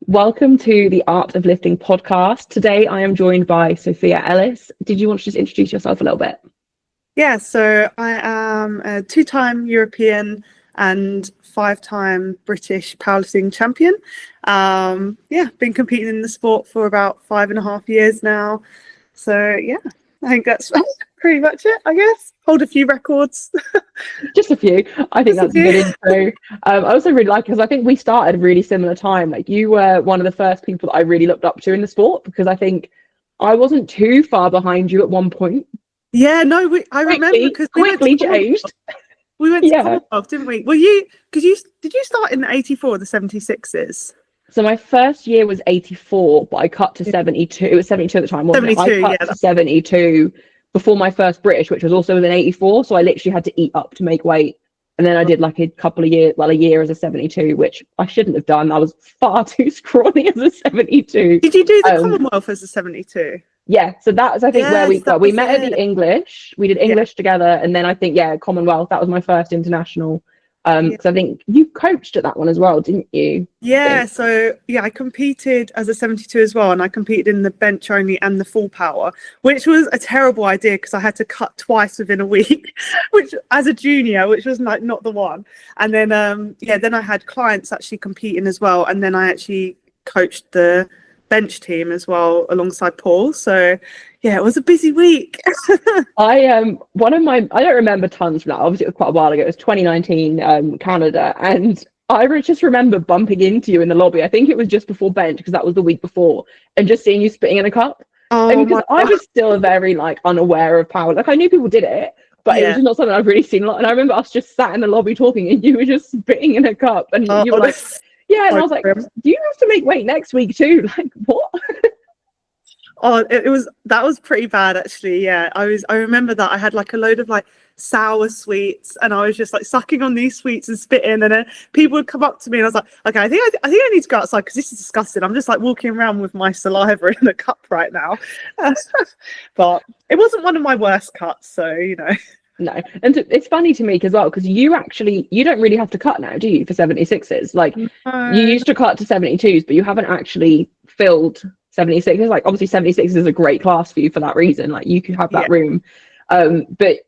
Welcome to the Art of Lifting podcast. Today I am joined by Sophia Ellis. Did you want to just introduce yourself a little bit? Yeah, so I am a two-time European and five-time British powerlifting champion. Been competing in the sport for about 5.5 years now. So yeah, I think that's pretty much it, I guess. Hold a few records. Just a few. I think that's a good intro. I also really like, because I think we started a really similar time. Like, you were one of the first people that I really looked up to in the sport, because I think I wasn't too far behind you at one point. Yeah, no, I remember because quickly changed. We went to Commonwealth, didn't we? Did you start in the 84, the 76s? So my first year was 84, but I cut to 72. It was 72 at the time, wasn't 72, it? I cut to 72 before my first British, which was also in 84. So I literally had to eat up to make weight. And then I did like a year as a 72, which I shouldn't have done. I was far too scrawny as a 72. Did you do the Commonwealth as a 72? Yeah, so that was, I think, where we met at the English. We did English together, and then I think, Commonwealth, that was my first international. Because I think you coached at that one as well, didn't you? Yeah, so I competed as a 72 as well, and I competed in the bench only and the full power, which was a terrible idea because I had to cut twice within a week, which as a junior, which was like not the one. And then then I had clients actually competing as well, and then I actually coached the bench team as well alongside Paul. So yeah, it was a busy week. I don't remember tons from that. Obviously, it was quite a while ago. It was 2019 Canada, and I just remember bumping into you in the lobby. I think it was just before bench, because that was the week before, and just seeing you spitting in a cup. Because I was still very unaware of power. Like, I knew people did it, but it was just not something I've really seen a lot. And I remember us just sat in the lobby talking, and you were just spitting in a cup, and you were like, yeah, and I was like, do you have to make weight next week too? Like, what? That was pretty bad actually. Yeah, I remember that I had like a load of like sour sweets, and I was just like sucking on these sweets and spitting, and then people would come up to me, and I was like, okay, I think I need to go outside because this is disgusting. I'm just like walking around with my saliva in a cup right now. But it wasn't one of my worst cuts, so No, and it's funny to me as well, because you don't really have to cut now, do you, for 76s? Like, you used to cut to 72s, but you haven't actually filled 76s. Like, obviously 76 is a great class for you for that reason. Like, you could have that room. But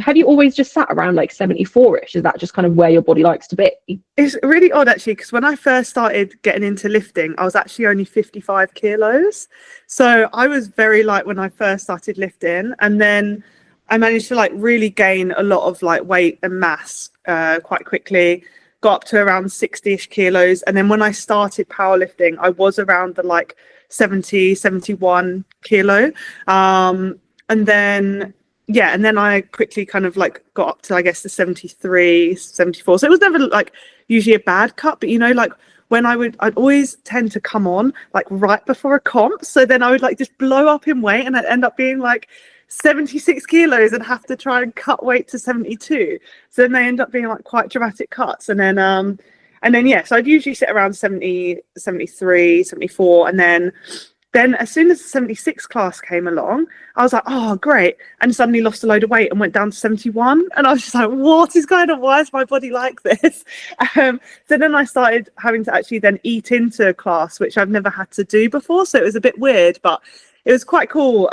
have you always just sat around like 74ish? Is that just kind of where your body likes to be? It's really odd actually, because when I first started getting into lifting, I was actually only 55 kilos. So I was very light when I first started lifting, and then I managed to really gain a lot of weight and mass quite quickly, got up to around 60ish kilos. And then when I started powerlifting, I was around the 70, 71 kilo. And then I quickly kind of got up to, I guess, the 73, 74. So it was never usually a bad cut, but when I'd always tend to come on right before a comp. So then I would just blow up in weight, and I'd end up being 76 kilos and have to try and cut weight to 72. So then they end up being quite dramatic cuts. And then so I'd usually sit around 70, 73, 74. And then as soon as the 76 class came along, I was like, oh, great. And suddenly lost a load of weight and went down to 71. And I was just like, what is going on? Why is my body like this? So then I started having to actually then eat into a class, which I've never had to do before. So it was a bit weird, but it was quite cool.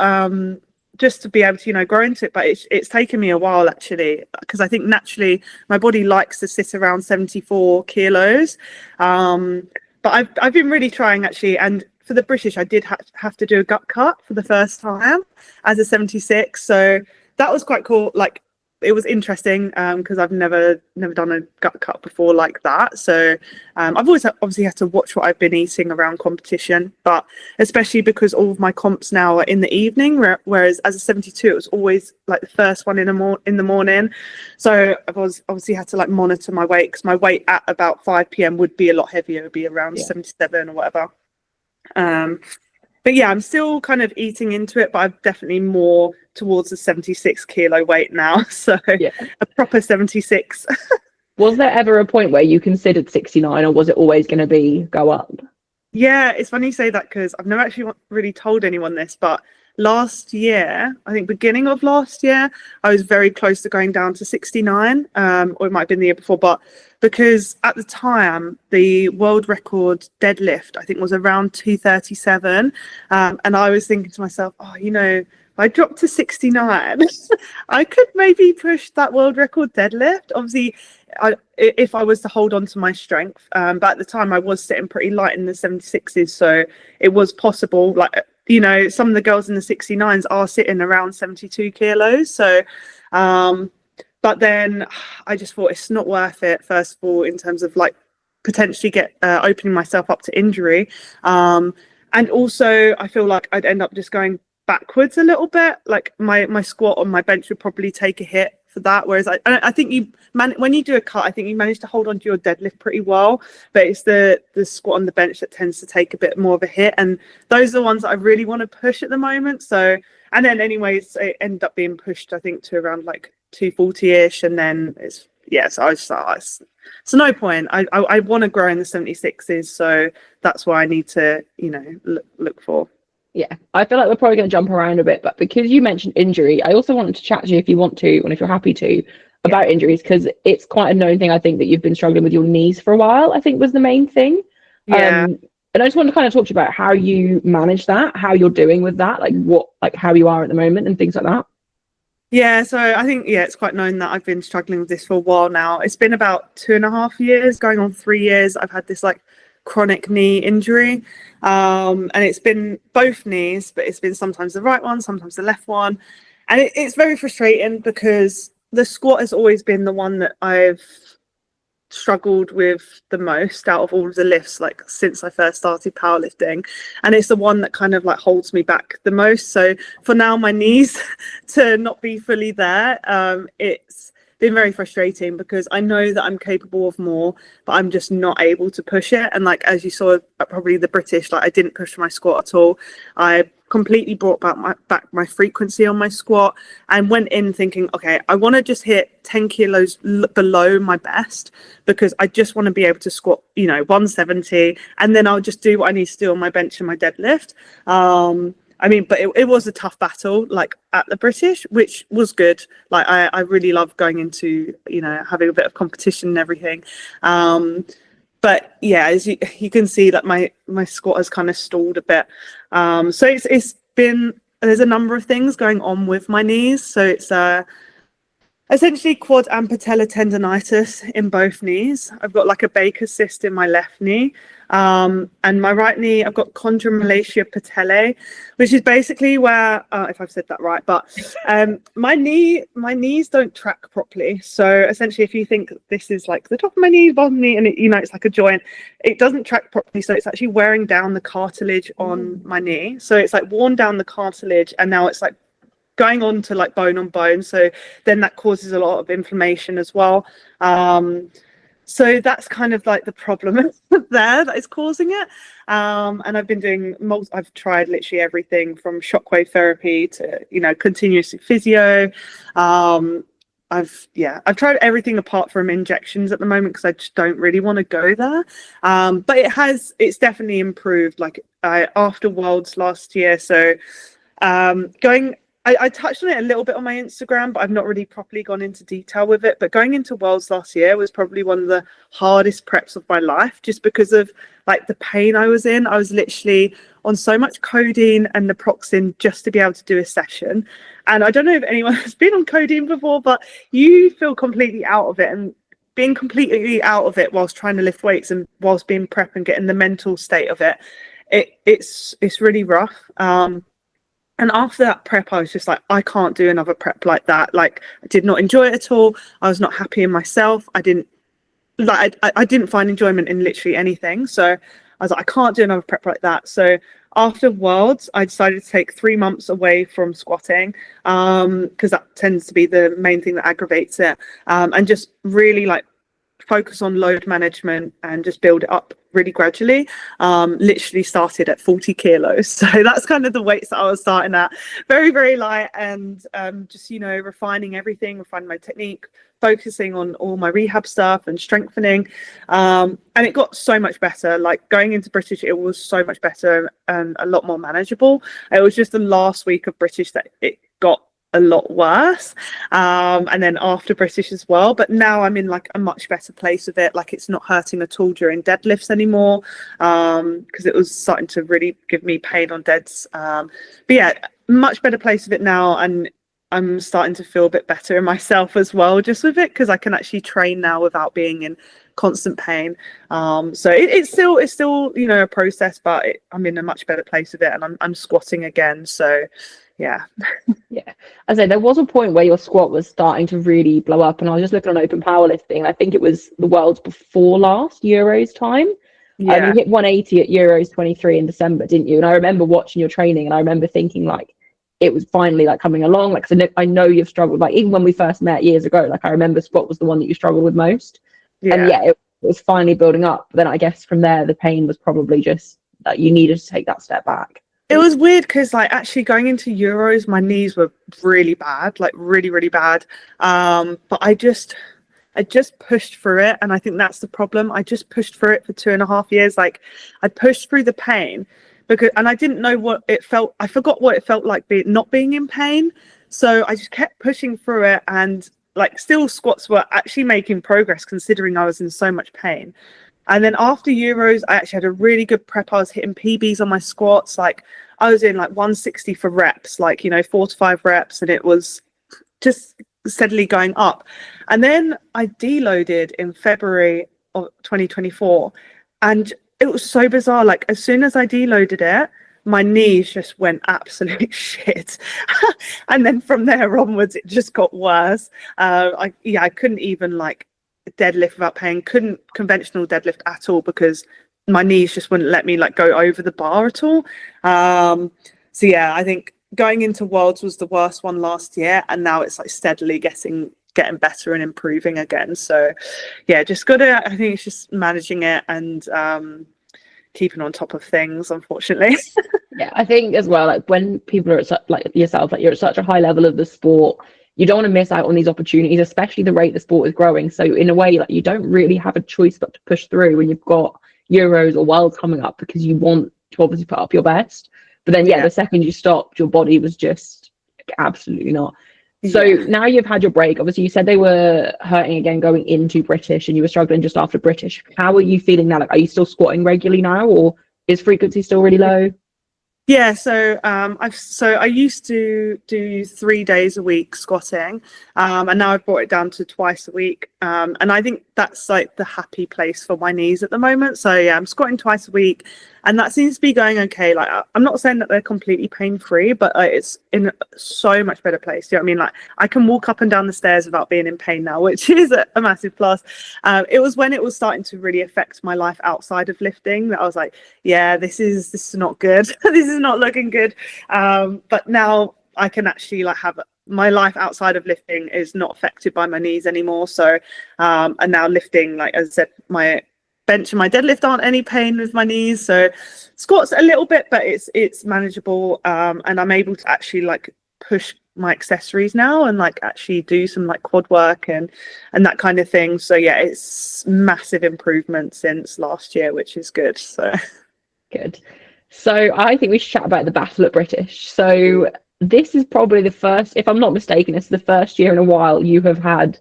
Just to be able to grow into it, but it's taken me a while actually, because I think naturally my body likes to sit around 74 kilos, but I've been really trying actually. And for the British, I did have to do a gut cut for the first time as a 76, so that was quite cool. It was interesting because I've never done a gut cut before like that. So I've always obviously had to watch what I've been eating around competition, but especially because all of my comps now are in the evening, whereas as a 72 it was always the first one in the morning. So I've obviously had to monitor my weight, because my weight at about 5 p.m. would be a lot heavier. It would be around 77 or whatever. But yeah, I'm still kind of eating into it, but I'm definitely more towards the 76 kilo weight now. So a proper 76. Was there ever a point where you considered 69, or was it always going to go up? Yeah, it's funny you say that, because I've never actually really told anyone this, but last year, I think beginning of last year, I was very close to going down to 69, or it might have been the year before, but because at the time the world record deadlift I think was around 237, and I was thinking to myself, oh, you know, if I dropped to 69, I could maybe push that world record deadlift. Obviously, if I was to hold on to my strength, but at the time I was sitting pretty light in the 76s, so it was possible. Like, you know, some of the girls in the 69s are sitting around 72 kilos. So, but then I just thought it's not worth it, first of all, in terms of like potentially opening myself up to injury. And also I feel like I'd end up just going backwards a little bit. Like my squat on my bench would probably take a hit for that. Whereas I think when you do a cut, I think you manage to hold on to your deadlift pretty well, but it's the squat on the bench that tends to take a bit more of a hit. And those are the ones that I really want to push at the moment. So, and then anyways, it ended up being pushed, I think, to around like 240-ish. And then so I just thought, it's no point. I want to grow in the 76s. So that's why I need to, you know, look for. Yeah, I feel like we're probably going to jump around a bit, but because you mentioned injury, I also wanted to chat to you, if you want to, and if you're happy to, about injuries, because it's quite a known thing, I think, that you've been struggling with your knees for a while, I think was the main thing. Yeah. And I just want to kind of talk to you about how you manage that, how you're doing with that, like how you are at the moment and things like that. Yeah, so I think, it's quite known that I've been struggling with this for a while now. It's been about 2.5 years, going on 3 years. I've had this like chronic knee injury, and it's been both knees, but it's been sometimes the right one, sometimes the left one, and it's very frustrating because the squat has always been the one that I've struggled with the most out of all of the lifts, like since I first started powerlifting, and it's the one that kind of like holds me back the most. So for now, my knees to not be fully there, it's been very frustrating because I know that I'm capable of more, but I'm just not able to push it. And like, as you saw, probably the British, like I didn't push my squat at all. I completely brought back my frequency on my squat and went in thinking, okay, I want to just hit 10 kilos below my best because I just want to be able to squat, 170, and then I'll just do what I need to do on my bench and my deadlift. But it was a tough battle, like at the British, which was good. Like I really love going into, having a bit of competition and everything. But yeah, as you can see that my squat has kind of stalled a bit. So it's been, there's a number of things going on with my knees. So it's essentially quad and patella tendonitis in both knees. I've got like a Baker's cyst in my left knee. And my right knee, I've got chondromalacia patellae, which is basically where, if I've said that right, but my knees don't track properly. So essentially, if you think this is like the top of my knee, bottom knee, and it's like a joint, it doesn't track properly. So it's actually wearing down the cartilage on my knee. So it's like worn down the cartilage, and now it's like going on to like bone on bone. So then that causes a lot of inflammation as well. So that's kind of like the problem there that is causing it. And I've been doing, I've tried literally everything from shockwave therapy to, continuous physio. I've tried everything apart from injections at the moment because I just don't really want to go there. But it's definitely improved. Like after Worlds last year. So I touched on it a little bit on my Instagram, but I've not really properly gone into detail with it. But going into Worlds last year was probably one of the hardest preps of my life, just because of like the pain I was in. I was literally on so much codeine and naproxen just to be able to do a session. And I don't know if anyone has been on codeine before, but you feel completely out of it. And being completely out of it whilst trying to lift weights and whilst being prep and getting the mental state of it, it's really rough. And after that prep, I was just like, I can't do another prep like that. Like, I did not enjoy it at all. I was not happy in myself. I didn't find enjoyment in literally anything. So I was like, I can't do another prep like that. So after Worlds, I decided to take 3 months away from squatting, because that tends to be the main thing that aggravates it. And just really like focus on load management and just build it up really gradually. Literally started at 40 kilos. So that's kind of the weights that I was starting at. Very, very light, and just, refining everything, refining my technique, focusing on all my rehab stuff and strengthening. And it got so much better. Like going into British, it was so much better and a lot more manageable. It was just the last week of British that it got a lot worse, and then after British as well, but now I'm in like a much better place with it. Like it's not hurting at all during deadlifts anymore, because it was starting to really give me pain on deads, but yeah, much better place with it now, and I'm starting to feel a bit better in myself as well just with it, because I can actually train now without being in constant pain. So it's still a process, but I'm in a much better place with it, and I'm squatting again, so yeah. Yeah, I say there was a point where your squat was starting to really blow up, and I was just looking on open powerlifting. I think it was the world's before last Euros time. Yeah. You hit 180 at Euros 23 in December, didn't you? And I remember watching your training, and I remember thinking like it was finally like coming along. Like, 'cause I know you've struggled. Like even when we first met years ago, like I remember squat was the one that you struggled with most. Yeah. And yeah, it was finally building up. But then I guess from there, the pain was probably just that you needed to take that step back. It was weird because like actually going into Euros, my knees were really bad, like really, really bad. But I just pushed through it, and I think that's the problem. I just pushed through it for 2.5 years. Like I pushed through the pain and I didn't know what it felt. I forgot what it felt like not being in pain. So I just kept pushing through it, and like still squats were actually making progress considering I was in so much pain. And then after Euros, I actually had a really good prep. I was hitting PBs on my squats. Like I was in like 160 for reps, like, 4 to 5 reps. And it was just steadily going up. And then I deloaded in February of 2024. And it was so bizarre. Like as soon as I deloaded it, my knees just went absolute shit. And then from there onwards, it just got worse. I couldn't even like deadlift without pain, couldn't conventional deadlift at all because my knees just wouldn't let me like go over the bar at all. So yeah, I think going into Worlds was the worst one last year, and now it's like steadily getting better and improving again. So yeah, I think it's just managing it and keeping on top of things, unfortunately. Yeah, I think as well, like when people are at like yourself, like you're at such a high level of the sport, you don't want to miss out on these opportunities, especially the rate the sport is growing. So in a way, like you don't really have a choice but to push through when you've got Euros or Worlds coming up, because you want to obviously put up your best. But then the second you stopped, your body was just like, absolutely not. So now you've had your break. Obviously, you said they were hurting again going into British, and you were struggling just after British. How are you feeling now? Like, are you still squatting regularly now, or is frequency still really low? Yeah, so I used to do 3 days a week squatting, and now I've brought it down to twice a week. And I think that's like the happy place for my knees at the moment. So yeah, I'm squatting twice a week, and that seems to be going okay. Like I'm not saying that they're completely pain-free, but it's in so much better place. You know what I mean? Like I can walk up and down the stairs without being in pain now, which is a massive plus. It was when it was starting to really affect my life outside of lifting that I was like, yeah, this is not good. This is not looking good. But now I can actually like have my life outside of lifting is not affected by my knees anymore. So and now lifting, like as I said, my bench and my deadlift aren't any pain with my knees. So squats a little bit, but it's manageable. And I'm able to actually like push my accessories now and like actually do some like quad work and that kind of thing. So yeah, it's massive improvement since last year, which is good. So good. So I think we should chat about the battle at British. So this is probably the first, if I'm not mistaken, it's the first year in a while you have had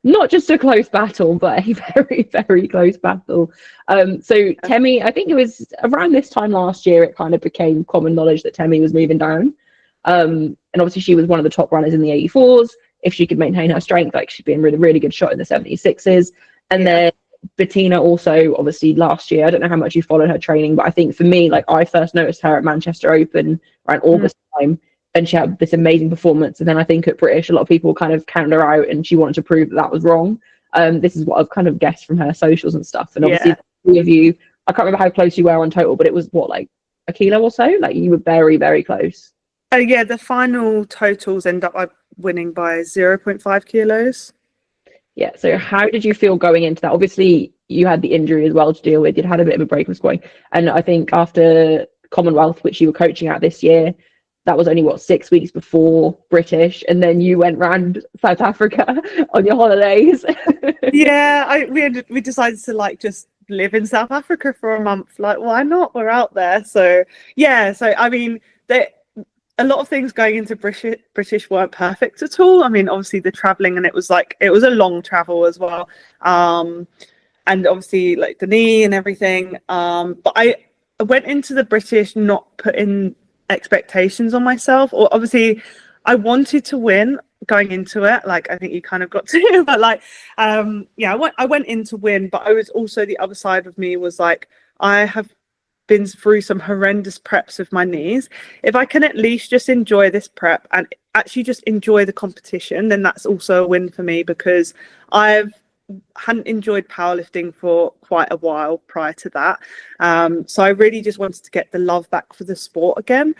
not just a close battle, but a very, very close battle. So Temi, I think it was around this time last year, it kind of became common knowledge that Temi was moving down. And obviously she was one of the top runners in the 84s. If she could maintain her strength, like she'd be in really, really good shot in the 76s. And then Bettina also, obviously last year, I don't know how much you followed her training, but I think for me, like I first noticed her at Manchester Open around August time, and she had this amazing performance. And then I think at British, a lot of people kind of counted her out, and she wanted to prove that was wrong. This is what I've kind of guessed from her socials and stuff. And obviously, the three of you, I can't remember how close you were on total, but it was what, like a kilo or so? Like you were very, very close. The final totals end up winning by 0.5 kilos. Yeah. So how did you feel going into that? Obviously, you had the injury as well to deal with. You'd had a bit of a break from squatting, and I think after Commonwealth, which you were coaching at this year, that was only what 6 weeks before British, and then you went round South Africa on your holidays. Yeah, we decided to like just live in South Africa for a month. Like, why not? We're out there. So yeah, so I mean, a lot of things going into British weren't perfect at all. I mean, obviously the traveling, and it was a long travel as well. And obviously like the knee and everything. But I went into the British not putting expectations on myself, or obviously I wanted to win going into it. Like, I think you kind of got to, but like, yeah, I went in to win, but I was also, the other side of me was like, I have been through some horrendous preps with my knees. If I can at least just enjoy this prep and actually just enjoy the competition, then that's also a win for me, because hadn't enjoyed powerlifting for quite a while prior to that. So I really just wanted to get the love back for the sport again,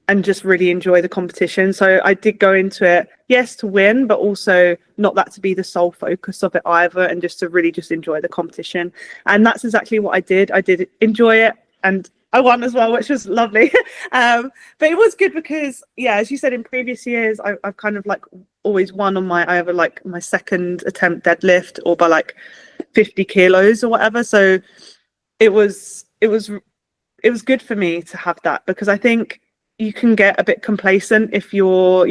and just really enjoy the competition. So I did go into it, yes, to win, but also not that to be the sole focus of it either, and just to really just enjoy the competition. And that's exactly what I did. I did enjoy it, and I won as well, which was lovely. But it was good because, yeah, as you said, in previous years, I've kind of like always won on my either like my second attempt deadlift or by like 50 kilos or whatever. So it was good for me to have that, because I think you can get a bit complacent if you're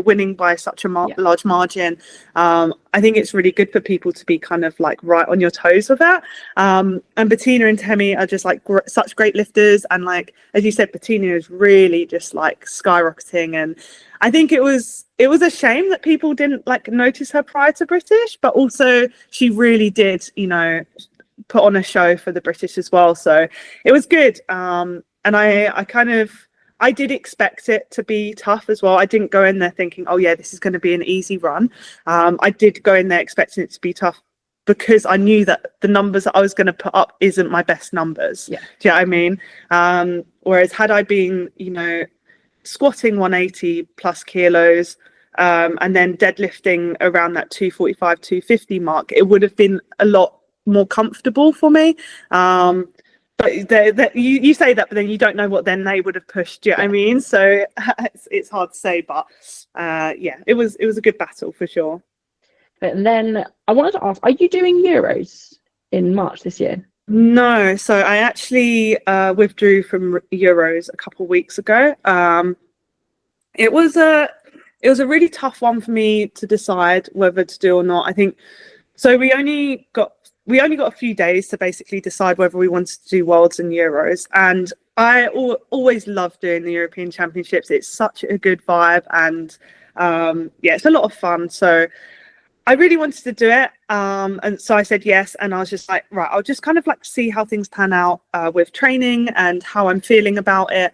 winning by such a large margin. I think it's really good for people to be kind of like right on your toes with that. And Bettina and Temi are just like such great lifters, and like as you said, Bettina is really just like skyrocketing. And I think it was a shame that people didn't like notice her prior to British, but also she really did, put on a show for the British as well. So it was good. And I did expect it to be tough as well. I didn't go in there thinking, oh yeah, this is going to be an easy run. I did go in there expecting it to be tough, because I knew that the numbers that I was going to put up isn't my best numbers. Yeah. Do you know what I mean? Whereas had I been, squatting 180 plus kilos, and then deadlifting around that 245, 250 mark, it would have been a lot more comfortable for me. But you say that, but then you don't know what then they would have pushed. Do you know what I mean? So it's hard to say, but yeah, it was a good battle for sure. And then I wanted to ask, are you doing Euros in March this year? No, so I actually withdrew from Euros a couple of weeks ago. It was a really tough one for me to decide whether to do or not. I think so. We only got a few days to basically decide whether we wanted to do Worlds and Euros. And I always love doing the European Championships. It's such a good vibe, and yeah, it's a lot of fun. So I really wanted to do it. And so I said yes. And I was just like, right, I'll just kind of like see how things pan out with training and how I'm feeling about it.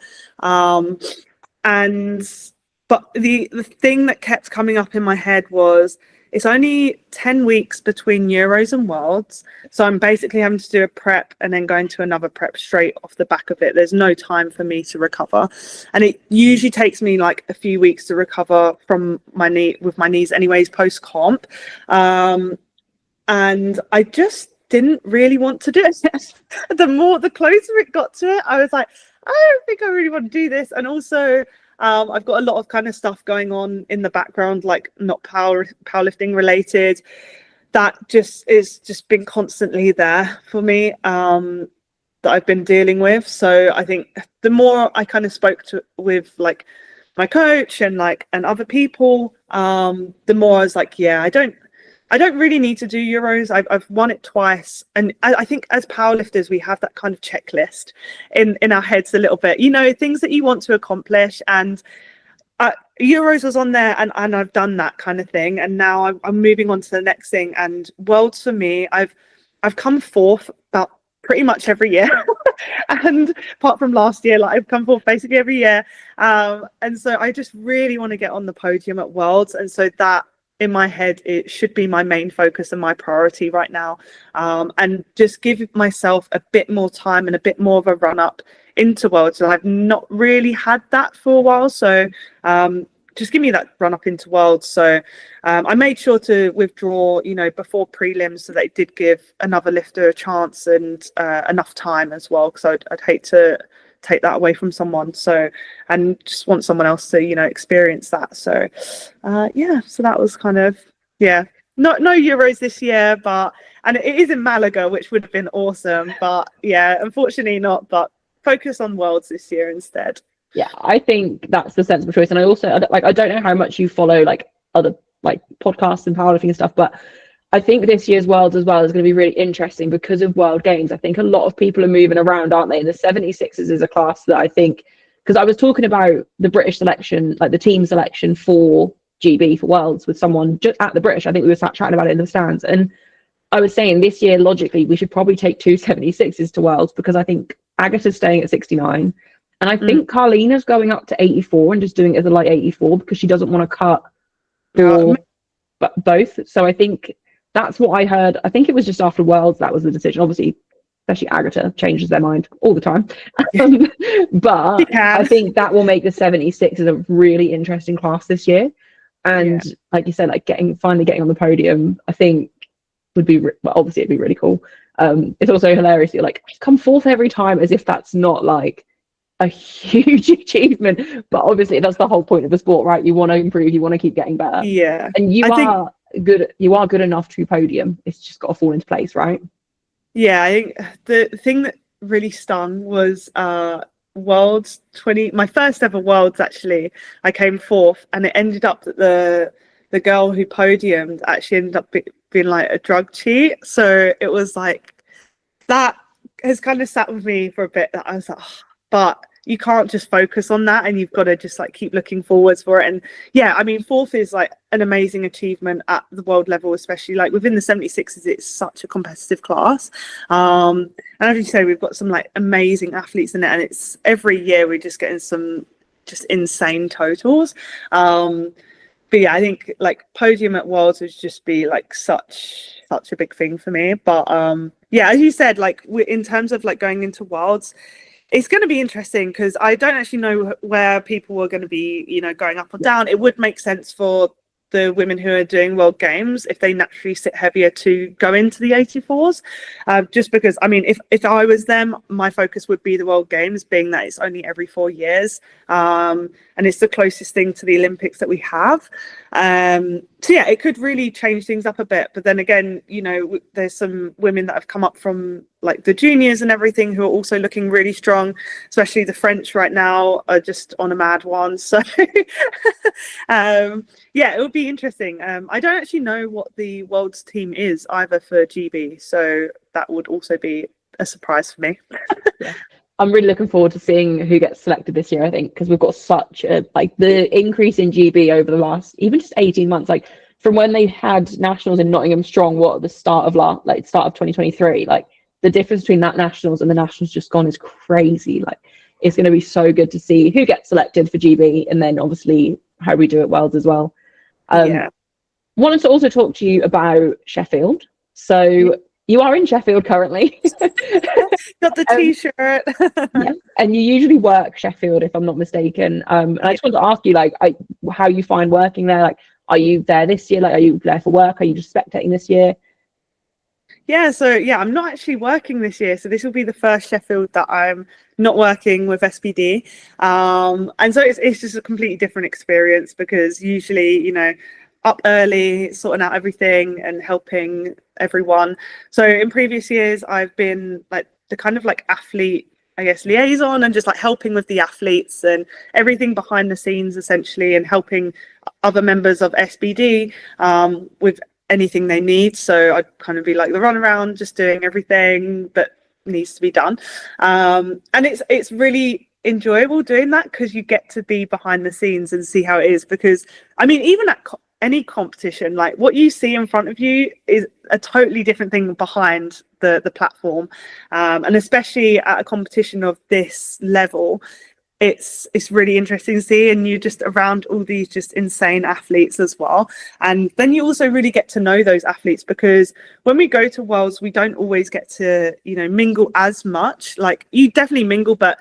But the thing that kept coming up in my head was, it's only 10 weeks between Euros and Worlds. So I'm basically having to do a prep and then going to another prep straight off the back of it. There's no time for me to recover. And it usually takes me like a few weeks to recover from my knees anyways, post-comp. And I just didn't really want to do it. The closer it got to it, I was like, I don't think I really want to do this. And also, I've got a lot of kind of stuff going on in the background, like not powerlifting related, that just been constantly there for me, that I've been dealing with. So I think the more I kind of spoke with like my coach and other people, the more I was like, yeah, I don't really need to do Euros. I've won it twice. And I think as powerlifters, we have that kind of checklist in our heads a little bit, things that you want to accomplish. And Euros was on there, and I've done that kind of thing. And now I'm moving on to the next thing. And Worlds for me, I've come fourth about pretty much every year. And apart from last year, like I've come fourth basically every year. And so I just really want to get on the podium at Worlds. And so that, in my head, it should be my main focus and my priority right now, and just give myself a bit more time and a bit more of a run up into Worlds. And I've not really had that for a while, so just give me that run up into Worlds. So I made sure to withdraw, before prelims, so they did give another lifter a chance and enough time as well, because I'd hate to take that away from someone. So, and just want someone else to, experience that. So so that was kind of, no Euros this year, and it is in Malaga, which would have been awesome, but unfortunately not, but focus on Worlds this year instead. Yeah, I think that's the sensible choice. And I also I don't know how much you follow like other like podcasts and powerlifting and stuff, but I think this year's Worlds as well is going to be really interesting because of World Games. I think a lot of people are moving around, aren't they? And the 76ers is a class that I think, because I was talking about the British selection, like the team selection for GB for Worlds with someone just at the British. I think we were chatting about it in the stands, and I was saying this year logically we should probably take two 76ers to Worlds, because I think Agatha's staying at 69. And I think Carlina's going up to 84 and just doing it as a light 84 because she doesn't want to cut for both. So I think that's what I heard. I think it was just after Worlds that was the decision. Obviously, especially Agatha changes their mind all the time. But I think that will make the 76 a really interesting class this year. And like you said, like finally getting on the podium, I think would be, obviously it'd be really cool. It's also hilarious. You're like, come fourth every time, as if that's not like a huge achievement, but obviously that's the whole point of the sport, right? You want to improve, you want to keep getting better, and you are good enough to podium. It's just got to fall into place, right? I think the thing that really stung was Worlds 20, my first ever Worlds, actually. I came fourth, and it ended up that the girl who podiumed actually ended up being like a drug cheat. So it was like, that has kind of sat with me for a bit, that I was like, but you can't just focus on that, and you've got to just like keep looking forwards for it. And I mean, fourth is like an amazing achievement at the world level, especially like within the 76ers. It's such a competitive class, and as you say, we've got some like amazing athletes in it, and it's every year we're just getting some just insane totals. But I think like podium at Worlds would just be like such a big thing for me. But as you said, like in terms of like going into Worlds, it's going to be interesting because I don't actually know where people are going to be, going up or down. It would make sense for the women who are doing World Games, if they naturally sit heavier, to go into the 84s. Just because, I mean, if I was them, my focus would be the World Games, being that it's only every 4 years. And it's the closest thing to the Olympics that we have. So it could really change things up a bit. But then again, there's some women that have come up from like the juniors and everything who are also looking really strong, especially the French right now are just on a mad one. So it would be interesting. I don't actually know what the World's team is either for GB, so that would also be a surprise for me. I'm really looking forward to seeing who gets selected this year, I think, because we've got such a, like, the increase in GB over the last, even just 18 months, like from when they had nationals in Nottingham Strong, at the start of 2023, like the difference between that nationals and the nationals just gone is crazy. Like, it's going to be so good to see who gets selected for GB, and then obviously how we do at Worlds as well. Wanted to also talk to you about Sheffield. So you are in Sheffield currently. Got the t-shirt. And you usually work Sheffield, if I'm not mistaken. And I just wanted to ask you, like, how you find working there. Like, are you there this year? Like, are you there for work? Are you just spectating this year? I'm not actually working this year. So this will be the first Sheffield that I'm not working with SPD. And so it's just a completely different experience, because usually, up early, sorting out everything and helping everyone. So in previous years, I've been like the kind of like athlete, I guess, liaison, and just like helping with the athletes and everything behind the scenes, essentially, and helping other members of SBD with anything they need. So I'd kind of be like the runaround, just doing everything that needs to be done. And it's really enjoyable doing that, because you get to be behind the scenes and see how it is. Because I mean, even at any competition, like what you see in front of you is a totally different thing behind the platform, and especially at a competition of this level, it's really interesting to see, and you're just around all these just insane athletes as well. And then you also really get to know those athletes, because when we go to Worlds, we don't always get to, you know, mingle as much. Like, you definitely mingle, but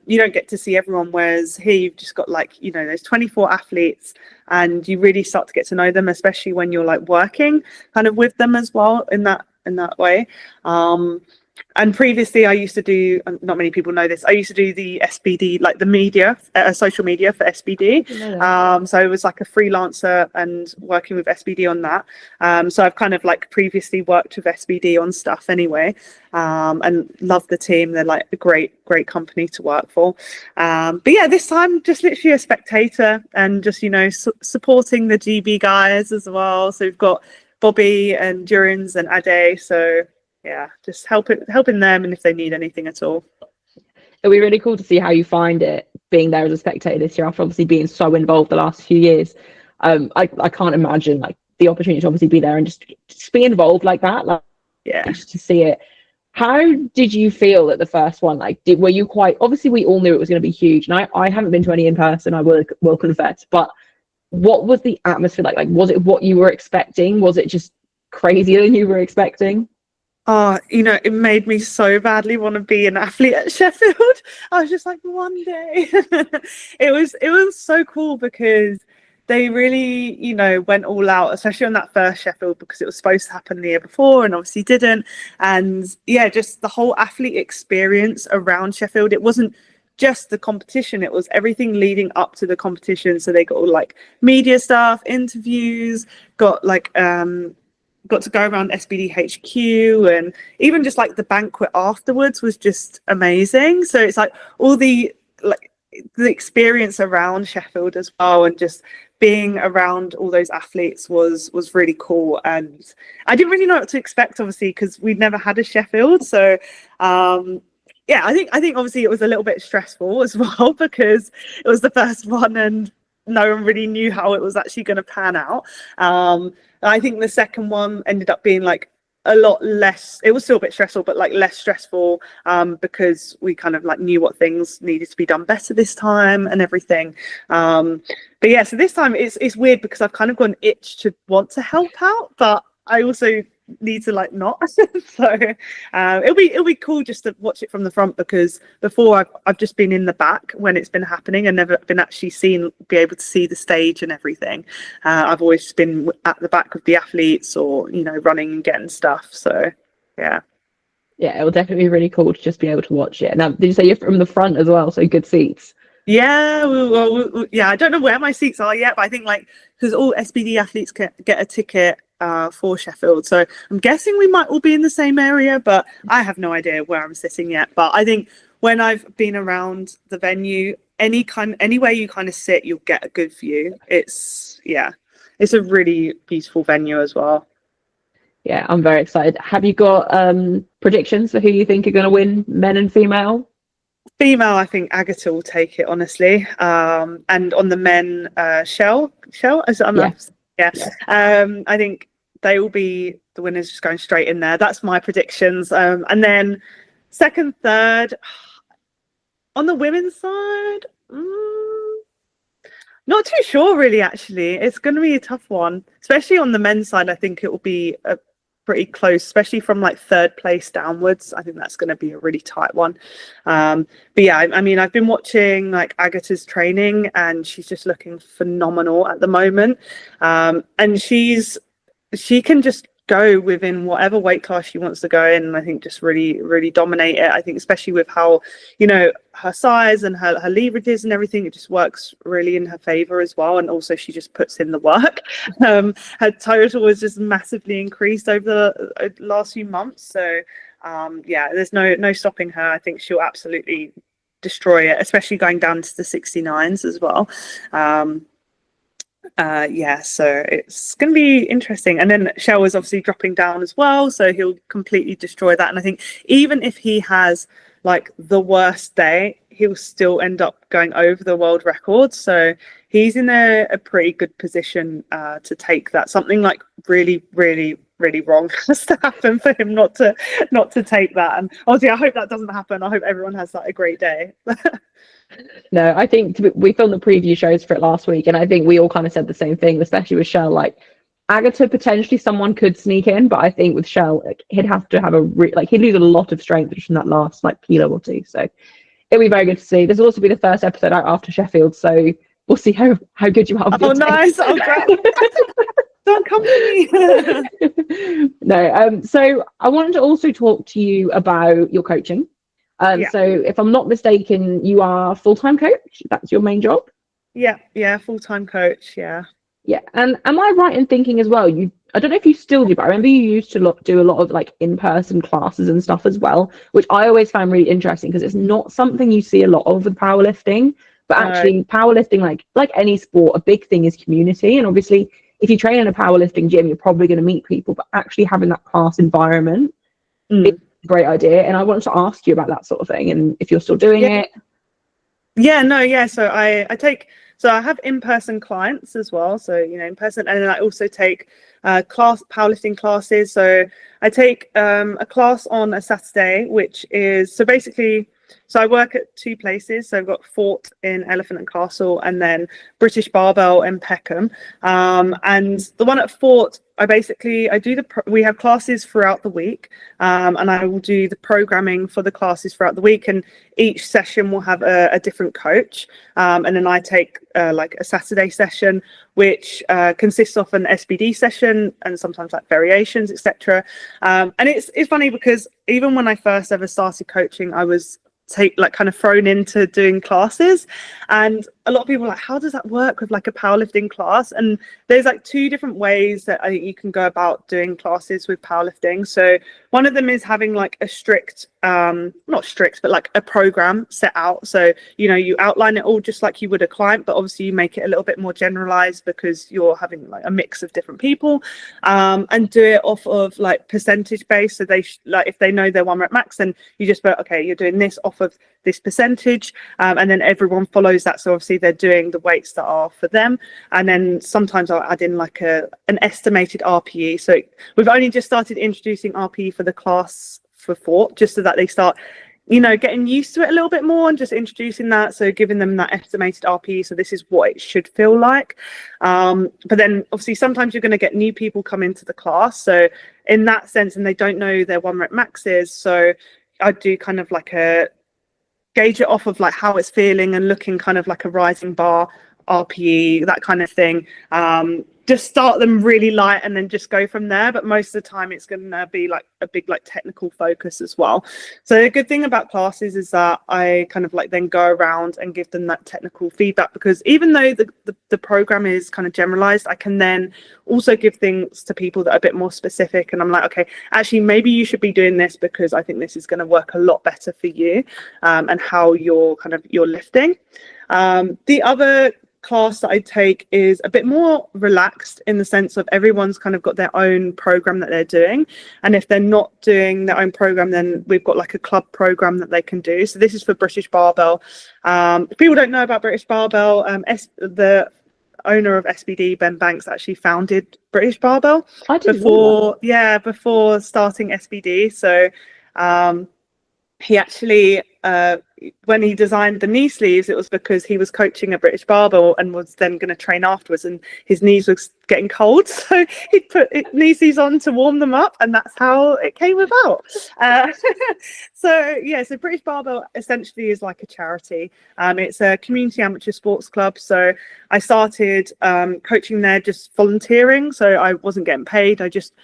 you don't get to see everyone, whereas here you've just got, like, you know, there's 24 athletes, and you really start to get to know them, especially when you're like working kind of with them as well in that way. And previously I used to do, not many people know this, I used to do the SBD, like the media, social media for SBD. So I was like a freelancer and working with SBD on that. So I've kind of like previously worked with SBD on stuff anyway, and love the team. They're like a great company to work for. But yeah, this time just literally a spectator, and just, you know, supporting the GB guys as well. So we've got Bobby and Durins and Ade. So yeah, just helping them, and if they need anything at all. It'll be really cool to see how you find it being there as a spectator this year, after obviously being so involved the last few years. I can't imagine like the opportunity to obviously be there and just be involved like that, like, Yeah, just to see it. How did you feel at the first one? Like, were you quite, obviously we all knew it was going to be huge, and I haven't been to any in person, I will confess, but what was the atmosphere like? Like, was it what you were expecting? Was it just crazier than you were expecting? oh, you know, it made me so badly want to be an athlete at Sheffield. I was just like, one day. It was so cool, because they really, you know, went all out, especially on that first Sheffield, because it was supposed to happen the year before and obviously didn't. And yeah, just the whole athlete experience around Sheffield. It wasn't just the competition, it was everything leading up to the competition. So they got all like media stuff, interviews, got like got to go around SBD HQ, and even just like the banquet afterwards was just amazing. So it's like all the experience around Sheffield as well, and just being around all those athletes was really cool. And I didn't really know what to expect, obviously, because we'd never had a Sheffield. So yeah, I think obviously it was a little bit stressful as well, because it was the first one and no one really knew how it was actually going to pan out. I think the second one ended up being like a lot less, it was still a bit stressful, but like less stressful, because we kind of like knew what things needed to be done better this time and everything. But yeah, so this time it's weird, because I've kind of got an itch to want to help out, but I also need to like not. So it'll be cool just to watch it from the front, because before I've just been in the back when it's been happening and never been actually be able to see the stage and everything. I've always been at the back with the athletes, or, you know, running and getting stuff. So yeah, Yeah, it will definitely be really cool to just be able to watch it. Now, did you say you're from the front as well, so good seats? yeah. Yeah, I don't know where my seats are yet, but I think like, because all SBD athletes get a ticket for Sheffield, so I'm guessing we might all be in the same area, but I have no idea where I'm sitting yet. But I think when I've been around the venue, anywhere you kind of sit, you'll get a good view. It's a really beautiful venue as well. Yeah, I'm very excited. Have you got predictions for who you think are going to win, men and female? Female, I think Agatha will take it, honestly. And on the men, Shell, as I'm Yeah. I think they will be the winners, just going straight in there. That's my predictions. And then second, third, on the women's side, not too sure really, actually. It's going to be a tough one, especially on the men's side. I think it will be a pretty close, especially from like third place downwards. I think that's going to be a really tight one. But yeah, I mean, I've been watching like Agatha's training, and she's just looking phenomenal at the moment. And she can just go within whatever weight class she wants to go in, and I think just really dominate it. I think especially with how, you know, her size and her leverages and everything, it just works really in her favor as well. And also she just puts in the work. Her total was just massively increased over the last few months. So yeah, there's no stopping her. I think she'll absolutely destroy it, especially going down to the 69s as well. Yeah, so it's going to be interesting. And then Shell is obviously dropping down as well, so he'll completely destroy that. And I think even if he has like the worst day, he'll still end up going over the world record. So he's in a pretty good position to take that. Something like really really wrong has to happen for him not to take that. And obviously I hope that doesn't happen. I hope everyone has like a great day. No, I think we filmed the preview shows for it last week, and I think we all kind of said the same thing, especially with Shell. Like, Agatha, potentially someone could sneak in, but I think with Shell, like, he'd have to have he'd lose a lot of strength just from that last like kilo or two. So it'll be very good to see. This will also be the first episode out after Sheffield, so we'll see how good you are. Oh, nice! Oh, great! Don't come to me. No, so I wanted to also talk to you about your coaching. So if I'm not mistaken, you are full-time coach. That's your main job. Yeah, full-time coach. Yeah. And am I right in thinking as well? I don't know if you still do, but I remember you used to do a lot of like in-person classes and stuff as well, which I always found really interesting because it's not something you see a lot of with powerlifting. But actually, powerlifting, like any sport, a big thing is community. And obviously, if you train in a powerlifting gym, you're probably going to meet people. But actually having that class environment is a great idea. And I wanted to ask you about that sort of thing, and if you're still doing it. So I have in-person clients as well, so in person, and then I also take powerlifting classes. So I take a class on a Saturday, which is so I work at two places. So I've got Fort in Elephant and Castle, and then British Barbell in Peckham. And the one at Fort, we have classes throughout the week, and I will do the programming for the classes throughout the week, and each session will have a different coach. And then I take like a Saturday session, which consists of an SBD session and sometimes like variations, etc. And it's funny because even when I first ever started coaching, I was kind of thrown into doing classes, and a lot of people are like, how does that work with like a powerlifting class? And there's like two different ways that I think you can go about doing classes with powerlifting. So one of them is having like a strict, not strict, but like a program set out. So you outline it all just like you would a client, but obviously you make it a little bit more generalized because you're having like a mix of different people, and do it off of like percentage base. So they if they know their 1 rep max, then you just put, okay, you're doing this off of this percentage, and then everyone follows that. So obviously they're doing the weights that are for them, and then sometimes I'll add in like an estimated RPE. So we've only just started introducing RPE for the class for Fort, just so that they start getting used to it a little bit more, and just introducing that, so giving them that estimated RPE, so this is what it should feel like. But then obviously sometimes you're going to get new people come into the class, so in that sense, and they don't know their 1 rep maxes, so I do kind of like gauge it off of like how it's feeling and looking kind of like a rising bar, RPE, that kind of thing. Just start them really light and then just go from there. But most of the time it's going to be like a big like technical focus as well. So the good thing about classes is that I kind of like then go around and give them that technical feedback, because even though the program is kind of generalized, I can then also give things to people that are a bit more specific. And I'm like, okay, actually maybe you should be doing this because I think this is going to work a lot better for you, and how you're lifting. The other class that I take is a bit more relaxed, in the sense of everyone's kind of got their own program that they're doing, and if they're not doing their own program, then we've got like a club program that they can do. So this is for British Barbell. If people don't know about British Barbell, the owner of SBD, Ben Banks, actually founded British Barbell before starting SBD. So he actually when he designed the knee sleeves, it was because he was coaching a British Barbell and was then going to train afterwards, and his knees was getting cold, so he put knee sleeves on to warm them up, and that's how it came about. So British Barbell essentially is like a charity. It's a community amateur sports club, so I started coaching there just volunteering, so I wasn't getting paid. I just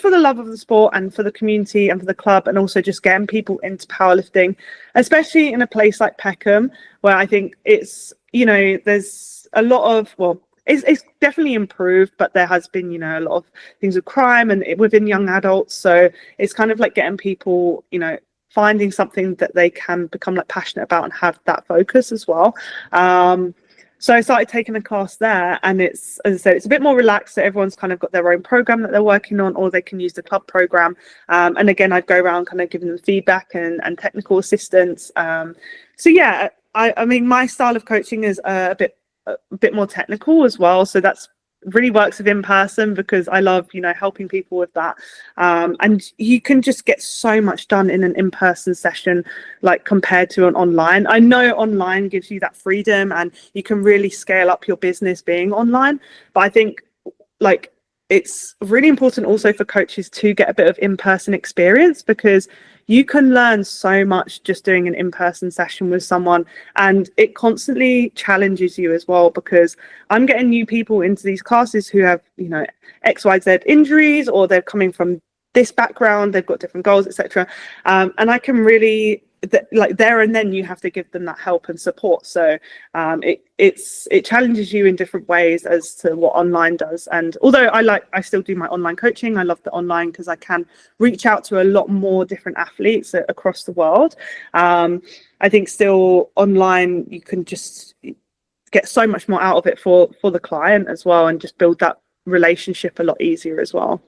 for the love of the sport and for the community and for the club, and also just getting people into powerlifting, especially in a place like Peckham, where I think it's, there's a lot of, it's definitely improved, but there has been, a lot of things with crime and within young adults. So it's kind of like getting people, finding something that they can become like passionate about and have that focus as well. So I started taking a class there, and it's, as I said, it's a bit more relaxed. So everyone's kind of got their own program that they're working on, or they can use the club program. And again, I'd go around kind of giving them feedback and technical assistance. I mean, my style of coaching is a bit more technical as well. So that's really works with in person because I love, you know, helping people with that. And you can just get so much done in an in-person session, like compared to an online. I know online gives you that freedom and you can really scale up your business being online. But I think like it's really important also for coaches to get a bit of in-person experience, because you can learn so much just doing an in-person session with someone, and it constantly challenges you as well, because I'm getting new people into these classes who have, you know, XYZ injuries, or they're coming from this background, they've got different goals, etc. And I can really like there and then you have to give them that help and support. So it challenges you in different ways as to what online does. And although I still do my online coaching, I love the online because I can reach out to a lot more different athletes across the world. I think still online you can just get so much more out of it for the client as well, and just build that relationship a lot easier as well.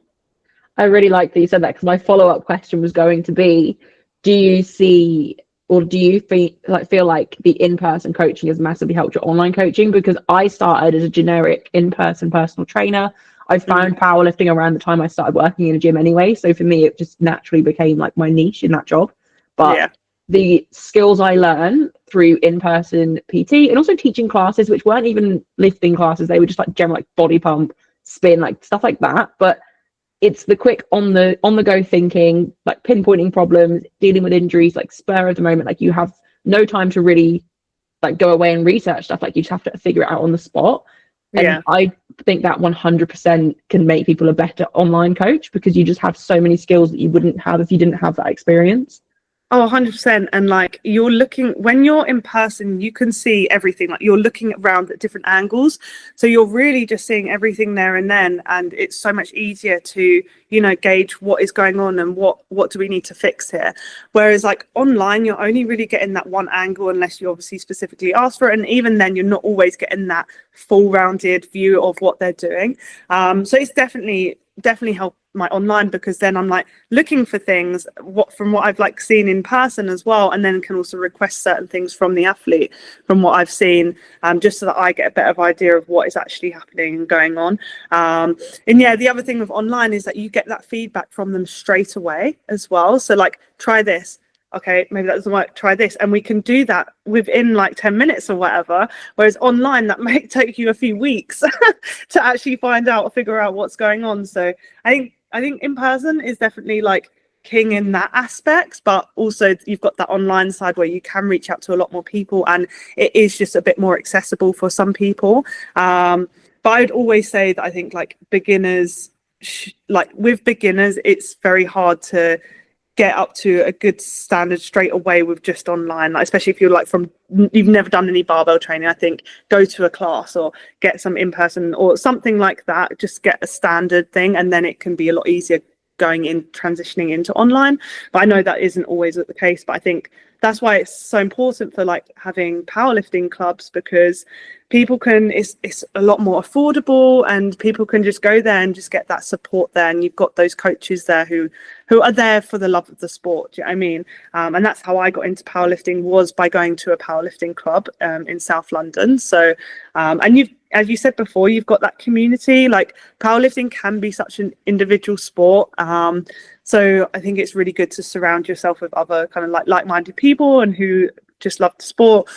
I really like that you said that, because my follow-up question was going to be, do you see, or do you feel like the in-person coaching has massively helped your online coaching? Because I started as a generic in-person personal trainer. I found powerlifting around the time I started working in a gym anyway. So for me, it just naturally became like my niche in that job. But the skills I learned through in-person PT and also teaching classes, which weren't even lifting classes, they were just like general like body pump, spin, like stuff like that. But it's the quick on the go thinking, like pinpointing problems, dealing with injuries, like spur of the moment. Like you have no time to really like go away and research stuff. Like you just have to figure it out on the spot. And I think that 100% can make people a better online coach, because you just have so many skills that you wouldn't have if you didn't have that experience. Oh, 100%. And like you're looking, when you're in person, you can see everything. Like you're looking around at different angles. So you're really just seeing everything there and then. And it's so much easier to, you know, gauge what is going on and what do we need to fix here. Whereas like online, you're only really getting that one angle unless you obviously specifically ask for it. And even then, you're not always getting that full rounded view of what they're doing. So it's definitely helped my online, because then I'm like looking for things from what I've like seen in person as well, and then can also request certain things from the athlete from what I've seen, just so that I get a better idea of what is actually happening and going on. And yeah, the other thing with online is that you get that feedback from them straight away as well. So like, try this. Okay, maybe that doesn't work, try this, and we can do that within like 10 minutes or whatever, whereas online that might take you a few weeks to actually figure out what's going on. So I think in person is definitely like king in that aspect, but also you've got that online side where you can reach out to a lot more people, and it is just a bit more accessible for some people. But I'd always say that I think like beginners, with beginners, it's very hard to get up to a good standard straight away with just online, like, especially if you're like you've never done any barbell training. I think go to a class or get some in-person or something like that, just get a standard thing, and then it can be a lot easier transitioning into online. But I know that isn't always the case, but I think that's why it's so important for like having powerlifting clubs, because people can, it's a lot more affordable, and people can just go there and just get that support there, and you've got those coaches there who are there for the love of the sport. Do you know what I mean? And that's how I got into powerlifting, was by going to a powerlifting club in South London. So and as you said before, you've got that community. Like powerlifting can be such an individual sport. So I think it's really good to surround yourself with other kind of like-minded people and who just love the sport.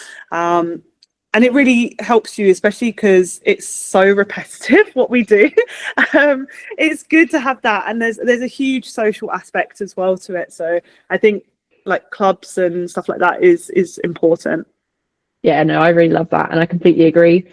And it really helps you, especially because it's so repetitive what we do. It's good to have that. And there's a huge social aspect as well to it. So I think like clubs and stuff like that is important. Yeah, no, I really love that. And I completely agree.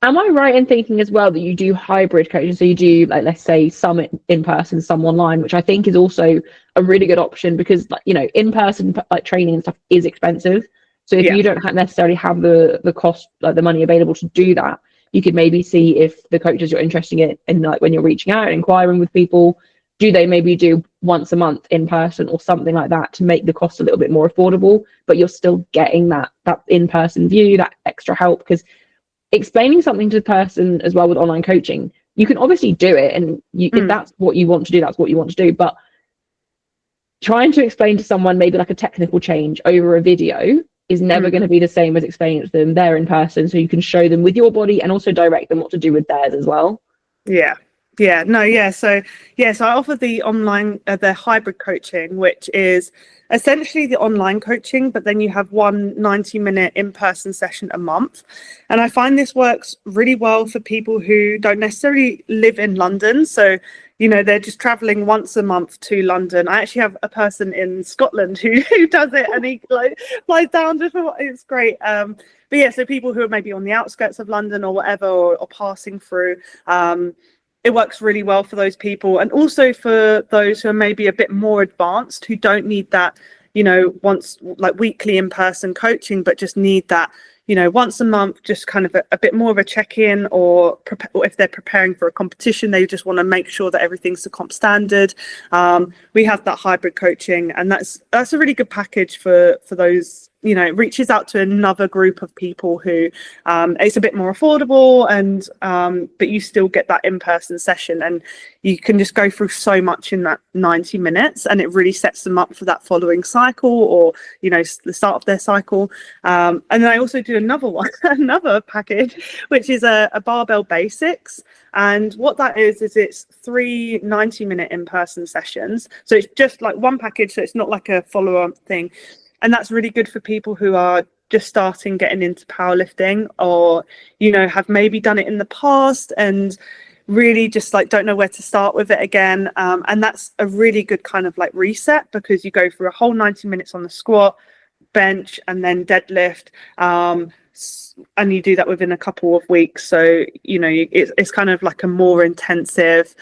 Am I right in thinking as well that you do hybrid coaching? So you do, like, let's say some in person, some online, which I think is also a really good option, because, like, you know, in person like training and stuff is expensive. So if you don't necessarily have the cost, like the money available to do that, you could maybe see if the coaches you're interested in, and like when you're reaching out and inquiring with people, do they maybe do once a month in person or something like that to make the cost a little bit more affordable, but you're still getting that in-person view, that extra help. Because explaining something to the person as well with online coaching, you can obviously do it, and if that's what you want to do, that's what you want to do. But trying to explain to someone maybe like a technical change over a video is never going to be the same as explaining it to them there in person, so you can show them with your body and also direct them what to do with theirs as well. Yeah. Yeah. No, yeah. So I offer the online, the hybrid coaching, which is essentially the online coaching, but then you have one 90-minute in-person session a month. And I find this works really well for people who don't necessarily live in London. So, they're just traveling once a month to London. I actually have a person in Scotland who does it, and he like flies down just for it's great. But yeah, so people who are maybe on the outskirts of London or whatever, or passing through, it works really well for those people, and also for those who are maybe a bit more advanced, who don't need that, once like weekly in-person coaching, but just need that, once a month, just kind of a bit more of a check-in, or if they're preparing for a competition, they just want to make sure that everything's to comp standard. We have that hybrid coaching, and that's a really good package for those. It reaches out to another group of people who it's a bit more affordable, and but you still get that in-person session, and you can just go through so much in that 90 minutes, and it really sets them up for that following cycle, or the start of their cycle. And then I also do another package, which is a barbell basics. And what that is it's 3 90-minute in-person sessions, so it's just like one package, so it's not like a follow-up thing. And that's really good for people who are just starting getting into powerlifting, or have maybe done it in the past and really just like don't know where to start with it again. And that's a really good kind of like reset, because you go through a whole 90 minutes on the squat, bench, and then deadlift, and you do that within a couple of weeks. So it's kind of like a more intensive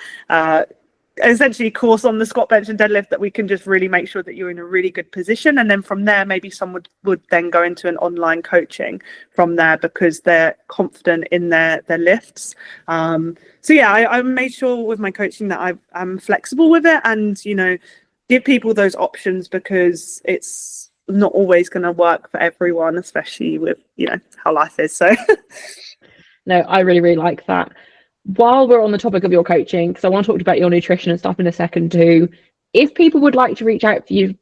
essentially course on the squat, bench, and deadlift, that we can just really make sure that you're in a really good position. And then from there, maybe someone would then go into an online coaching from there, because they're confident in their lifts. So yeah, I made sure with my coaching that I'm flexible with it, and give people those options, because it's not always going to work for everyone, especially with how life is. So No, I really, really like that. While we're on the topic of your coaching, because I want to talk about your nutrition and stuff in a second too, if people would like to reach out to you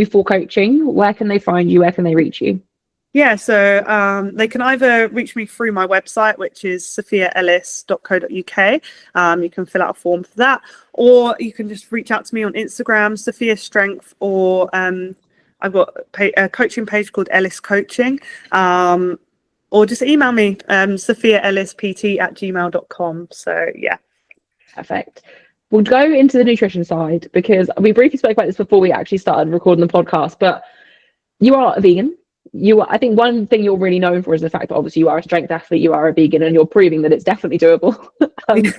for coaching, where can they find you? Where can they reach you? Yeah, so they can either reach me through my website, which is sophiaellis.co.uk. You can fill out a form for that, or you can just reach out to me on Instagram, Sophia Strength, or I've got a coaching page called Ellis Coaching. Or just email me, sophiaellispt@gmail.com. So yeah. Perfect. We'll go into the nutrition side, because we briefly spoke about this before we actually started recording the podcast, but you are a vegan. I think one thing you're really known for is the fact that obviously you are a strength athlete, you are a vegan, and you're proving that it's definitely doable. I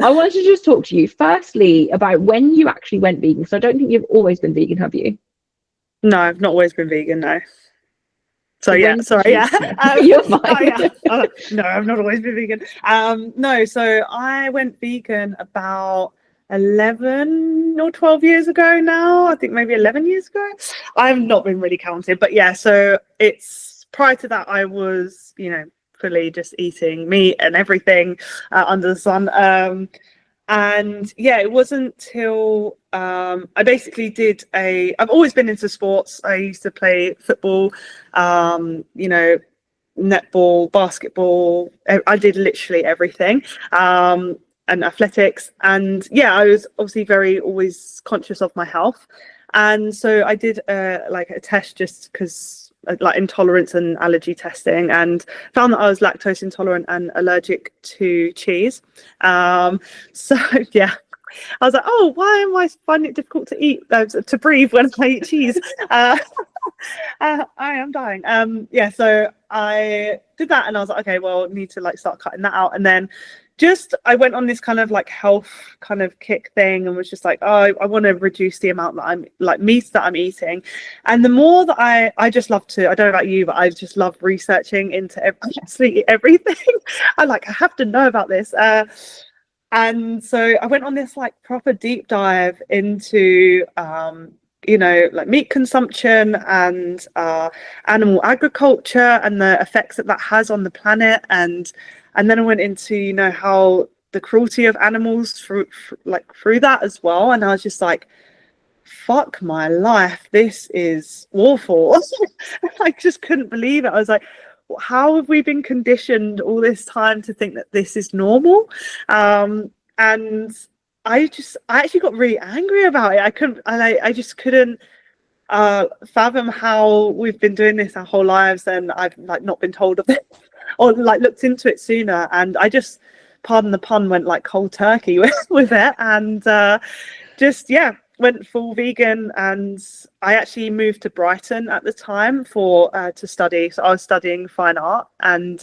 wanted to just talk to you firstly about when you actually went vegan. So I don't think you've always been vegan, have you? No, I've not always been vegan, no. So yeah, sorry, yeah. You're fine. No, I've not always been vegan. No, so I went vegan about 11 or 12 years ago now. I think maybe 11 years ago. I've not been really counted, but yeah, so it's prior to that I was, fully just eating meat and everything under the sun. And yeah, it wasn't till I basically I've always been into sports. I used to play football, netball, basketball. I did literally everything, and athletics. And yeah, I was obviously always conscious of my health. And so I did like a test, just because like intolerance and allergy testing, and found that I was lactose intolerant and allergic to cheese. So yeah, I was like, oh, why am I finding it difficult to eat, to breathe when I eat cheese? I am dying. Yeah, so I did that, and I was like, okay, well, need to like start cutting that out. And then I went on this kind of like health kind of kick thing, and was just like, oh, I want to reduce the amount that I'm like meat that I'm eating. And the more that I just love to, I don't know about you, but I just love researching into absolutely everything. I have to know about this. And so I went on this like proper deep dive into like meat consumption and animal agriculture, and the effects that has on the planet. And then I went into, how the cruelty of animals through that as well. And I was just like, fuck my life, this is awful. I just couldn't believe it. I was like, how have we been conditioned all this time to think that this is normal? And I actually got really angry about it. I just couldn't fathom how we've been doing this our whole lives, and I've like not been told of it or like looked into it sooner. And I just, pardon the pun, went like cold turkey with it, and just went full vegan. And I actually moved to Brighton at the time for to study. So I was studying fine art, and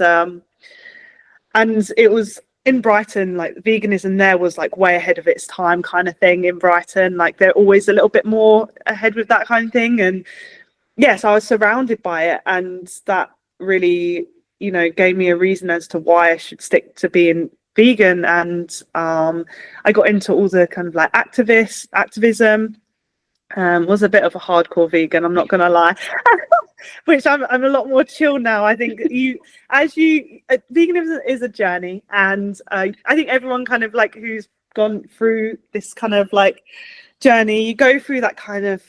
it was in Brighton, like veganism there was like way ahead of its time kind of thing in Brighton. Like they're always a little bit more ahead with that kind of thing. And yes, I was surrounded by it, and that really, you know, gave me a reason as to why I should stick to being vegan. And I got into all the kind of like activism. Was a bit of a hardcore vegan, I'm not gonna lie. Which I'm a lot more chill now. I think veganism is a journey, and I think everyone kind of like who's gone through this kind of like journey, you go through that kind of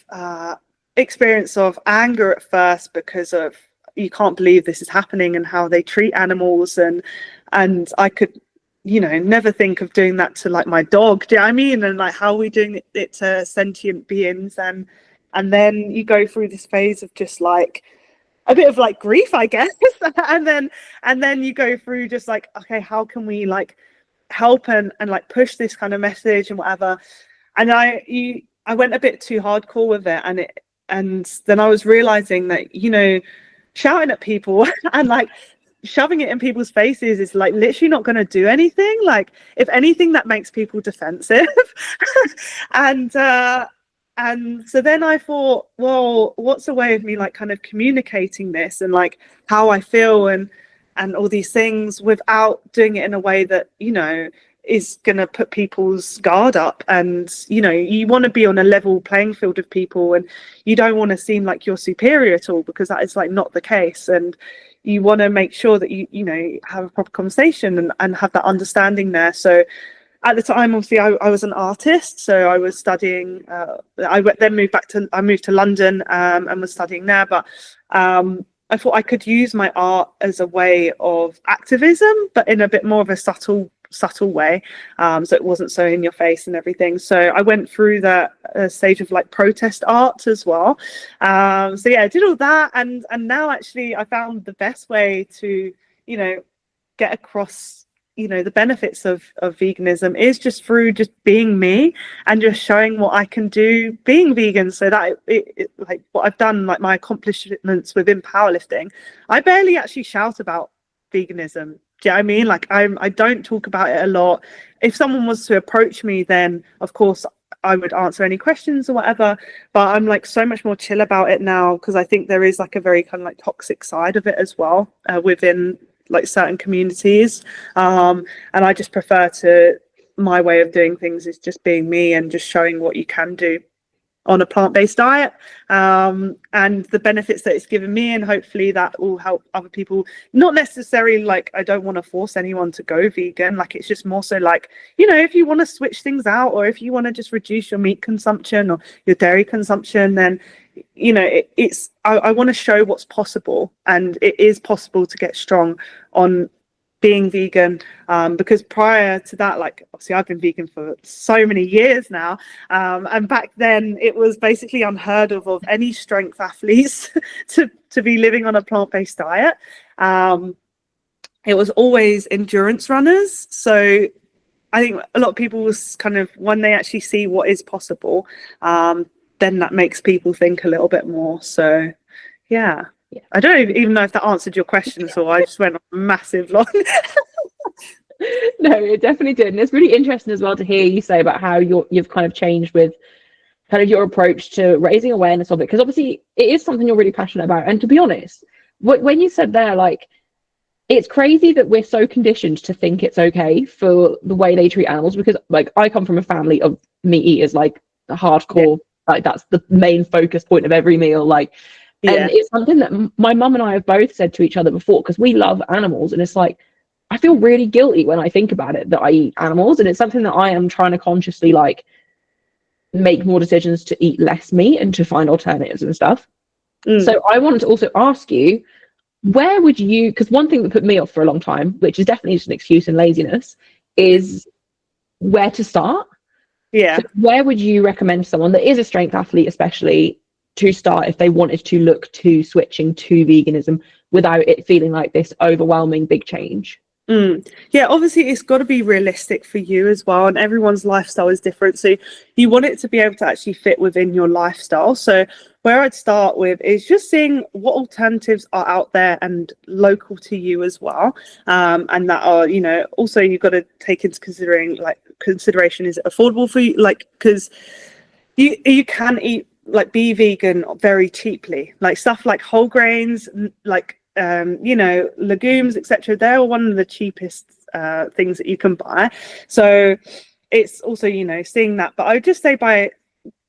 experience of anger at first because of you can't believe this is happening and how they treat animals, and I could, you know, never think of doing that to like my dog. Do you know what I mean? And like how are we doing it to sentient beings? And then you go through this phase of just like a bit of like grief, I guess. and then you go through just like, okay, how can we like help and like push this kind of message and whatever. And I went a bit too hardcore with it, and then I was realizing that, you know, shouting at people and like shoving it in people's faces is like literally not going to do anything. Like if anything, that makes people defensive. And so then I thought, well, what's a way of me like kind of communicating this and like how I feel and all these things without doing it in a way that, you know, is going to put people's guard up. And, you know, you want to be on a level playing field of people, and you don't want to seem like you're superior at all, because that is like not the case. And you want to make sure that you know, have a proper conversation and have that understanding there. So at the time, obviously, I was an artist, so I was studying. I moved to London and was studying there. But I thought I could use my art as a way of activism, but in a bit more of a subtle way, so it wasn't so in your face and everything. So I went through that stage of like protest art as well. So yeah, I did all that, and now actually I found the best way to, you know, get across, you know, the benefits of veganism is just through just being me and just showing what I can do being vegan. So that it like what I've done, like my accomplishments within powerlifting, I barely actually shout about veganism. Do you know what I mean? Like I don't talk about it a lot. If someone was to approach me, then of course I would answer any questions or whatever, but I'm like so much more chill about it now, because I think there is like a very kind of like toxic side of it as well within like certain communities, and I just prefer to, my way of doing things is just being me and just showing what you can do on a plant-based diet, and the benefits that it's given me, and hopefully that will help other people. Not necessarily like I don't want to force anyone to go vegan, like it's just more so like, you know, if you want to switch things out, or if you want to just reduce your meat consumption or your dairy consumption, then, you know, I want to show what's possible, and it is possible to get strong on being vegan, because prior to that, like obviously I've been vegan for so many years now, and back then it was basically unheard of any strength athletes to be living on a plant-based diet. It was always endurance runners. So I think a lot of people was kind of, when they actually see what is possible, then that makes people think a little bit more. So yeah. I don't even know if that answered your question, so I just went on a massive long. No, it definitely did. And it's really interesting as well to hear you say about how you've kind of changed with kind of your approach to raising awareness of it, because obviously it is something you're really passionate about. And to be honest, when you said there, like, it's crazy that we're so conditioned to think it's okay for the way they treat animals, because like I come from a family of meat eaters, like hardcore, like that's the main focus point of every meal, like. And it's something that my mum and I have both said to each other before, because we love animals, and it's like I feel really guilty when I think about it that I eat animals, and it's something that I am trying to consciously like make more decisions to eat less meat and to find alternatives and stuff. So I wanted to also ask you, where would you, because one thing that put me off for a long time, which is definitely just an excuse and laziness, is where to start. Yeah. So where would you recommend someone that is a strength athlete, especially, to start if they wanted to look to switching to veganism without it feeling like this overwhelming big change? Yeah, obviously it's got to be realistic for you as well, and everyone's lifestyle is different, so you want it to be able to actually fit within your lifestyle. So where I'd start with is just seeing what alternatives are out there and local to you as well, and that are, you know, also you've got to take into consideration, is it affordable for you, like, because you can eat, like, be vegan very cheaply, like stuff like whole grains, like you know, legumes, etc. They're one of the cheapest things that you can buy. So it's also, you know, seeing that. But I would just say, by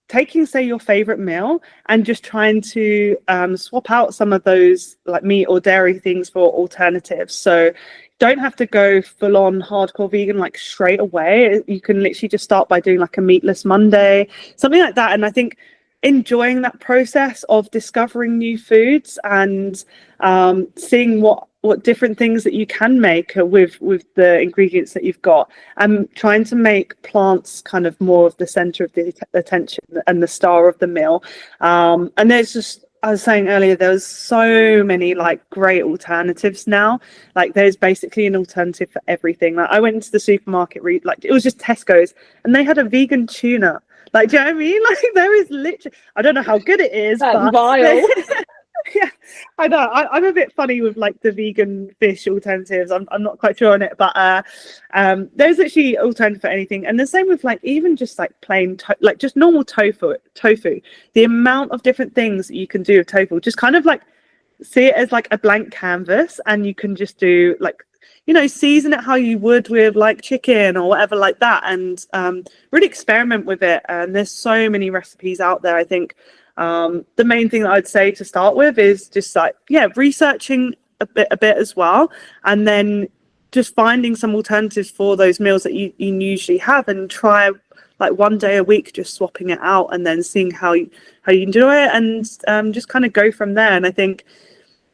taking, say, your favorite meal and just trying to swap out some of those like meat or dairy things for alternatives. So don't have to go full on hardcore vegan like straight away. You can literally just start by doing like a meatless Monday, something like that. And I think enjoying that process of discovering new foods and seeing what different things that you can make with the ingredients that you've got, and trying to make plants kind of more of the center of the attention and the star of the meal. And there's just, I was saying earlier, there's so many like great alternatives now. Like there's basically an alternative for everything. Like I went into the supermarket, like it was just Tesco's, and they had a vegan tuna. Like, do you know what I mean? Like there is literally, I don't know how good it is, That's but vile. yeah, I know. I'm a bit funny with like the vegan fish alternatives. I'm not quite sure on it, but there's actually alternative for anything. And the same with like even just like plain like just normal tofu. The amount of different things that you can do with tofu, just kind of like see it as like a blank canvas, and you can just do like, you know, season it how you would with like chicken or whatever like that, and really experiment with it. And there's so many recipes out there. I think the main thing that I'd say to start with is just like, yeah, researching a bit as well, and then just finding some alternatives for those meals that you usually have, and try like one day a week just swapping it out, and then seeing how you enjoy it, and just kind of go from there. And I think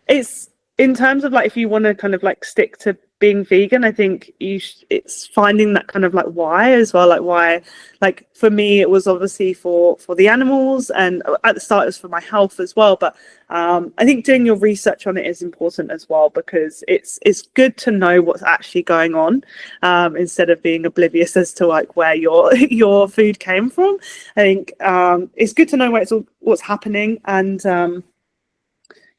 it's, in terms of like, if you want to kind of like stick to being vegan, I think it's finding that kind of like why as well. Like why, like for me it was obviously for the animals, and at the start it was for my health as well. But I think doing your research on it is important as well, because it's good to know what's actually going on, instead of being oblivious as to like where your food came from. I think it's good to know what's happening, and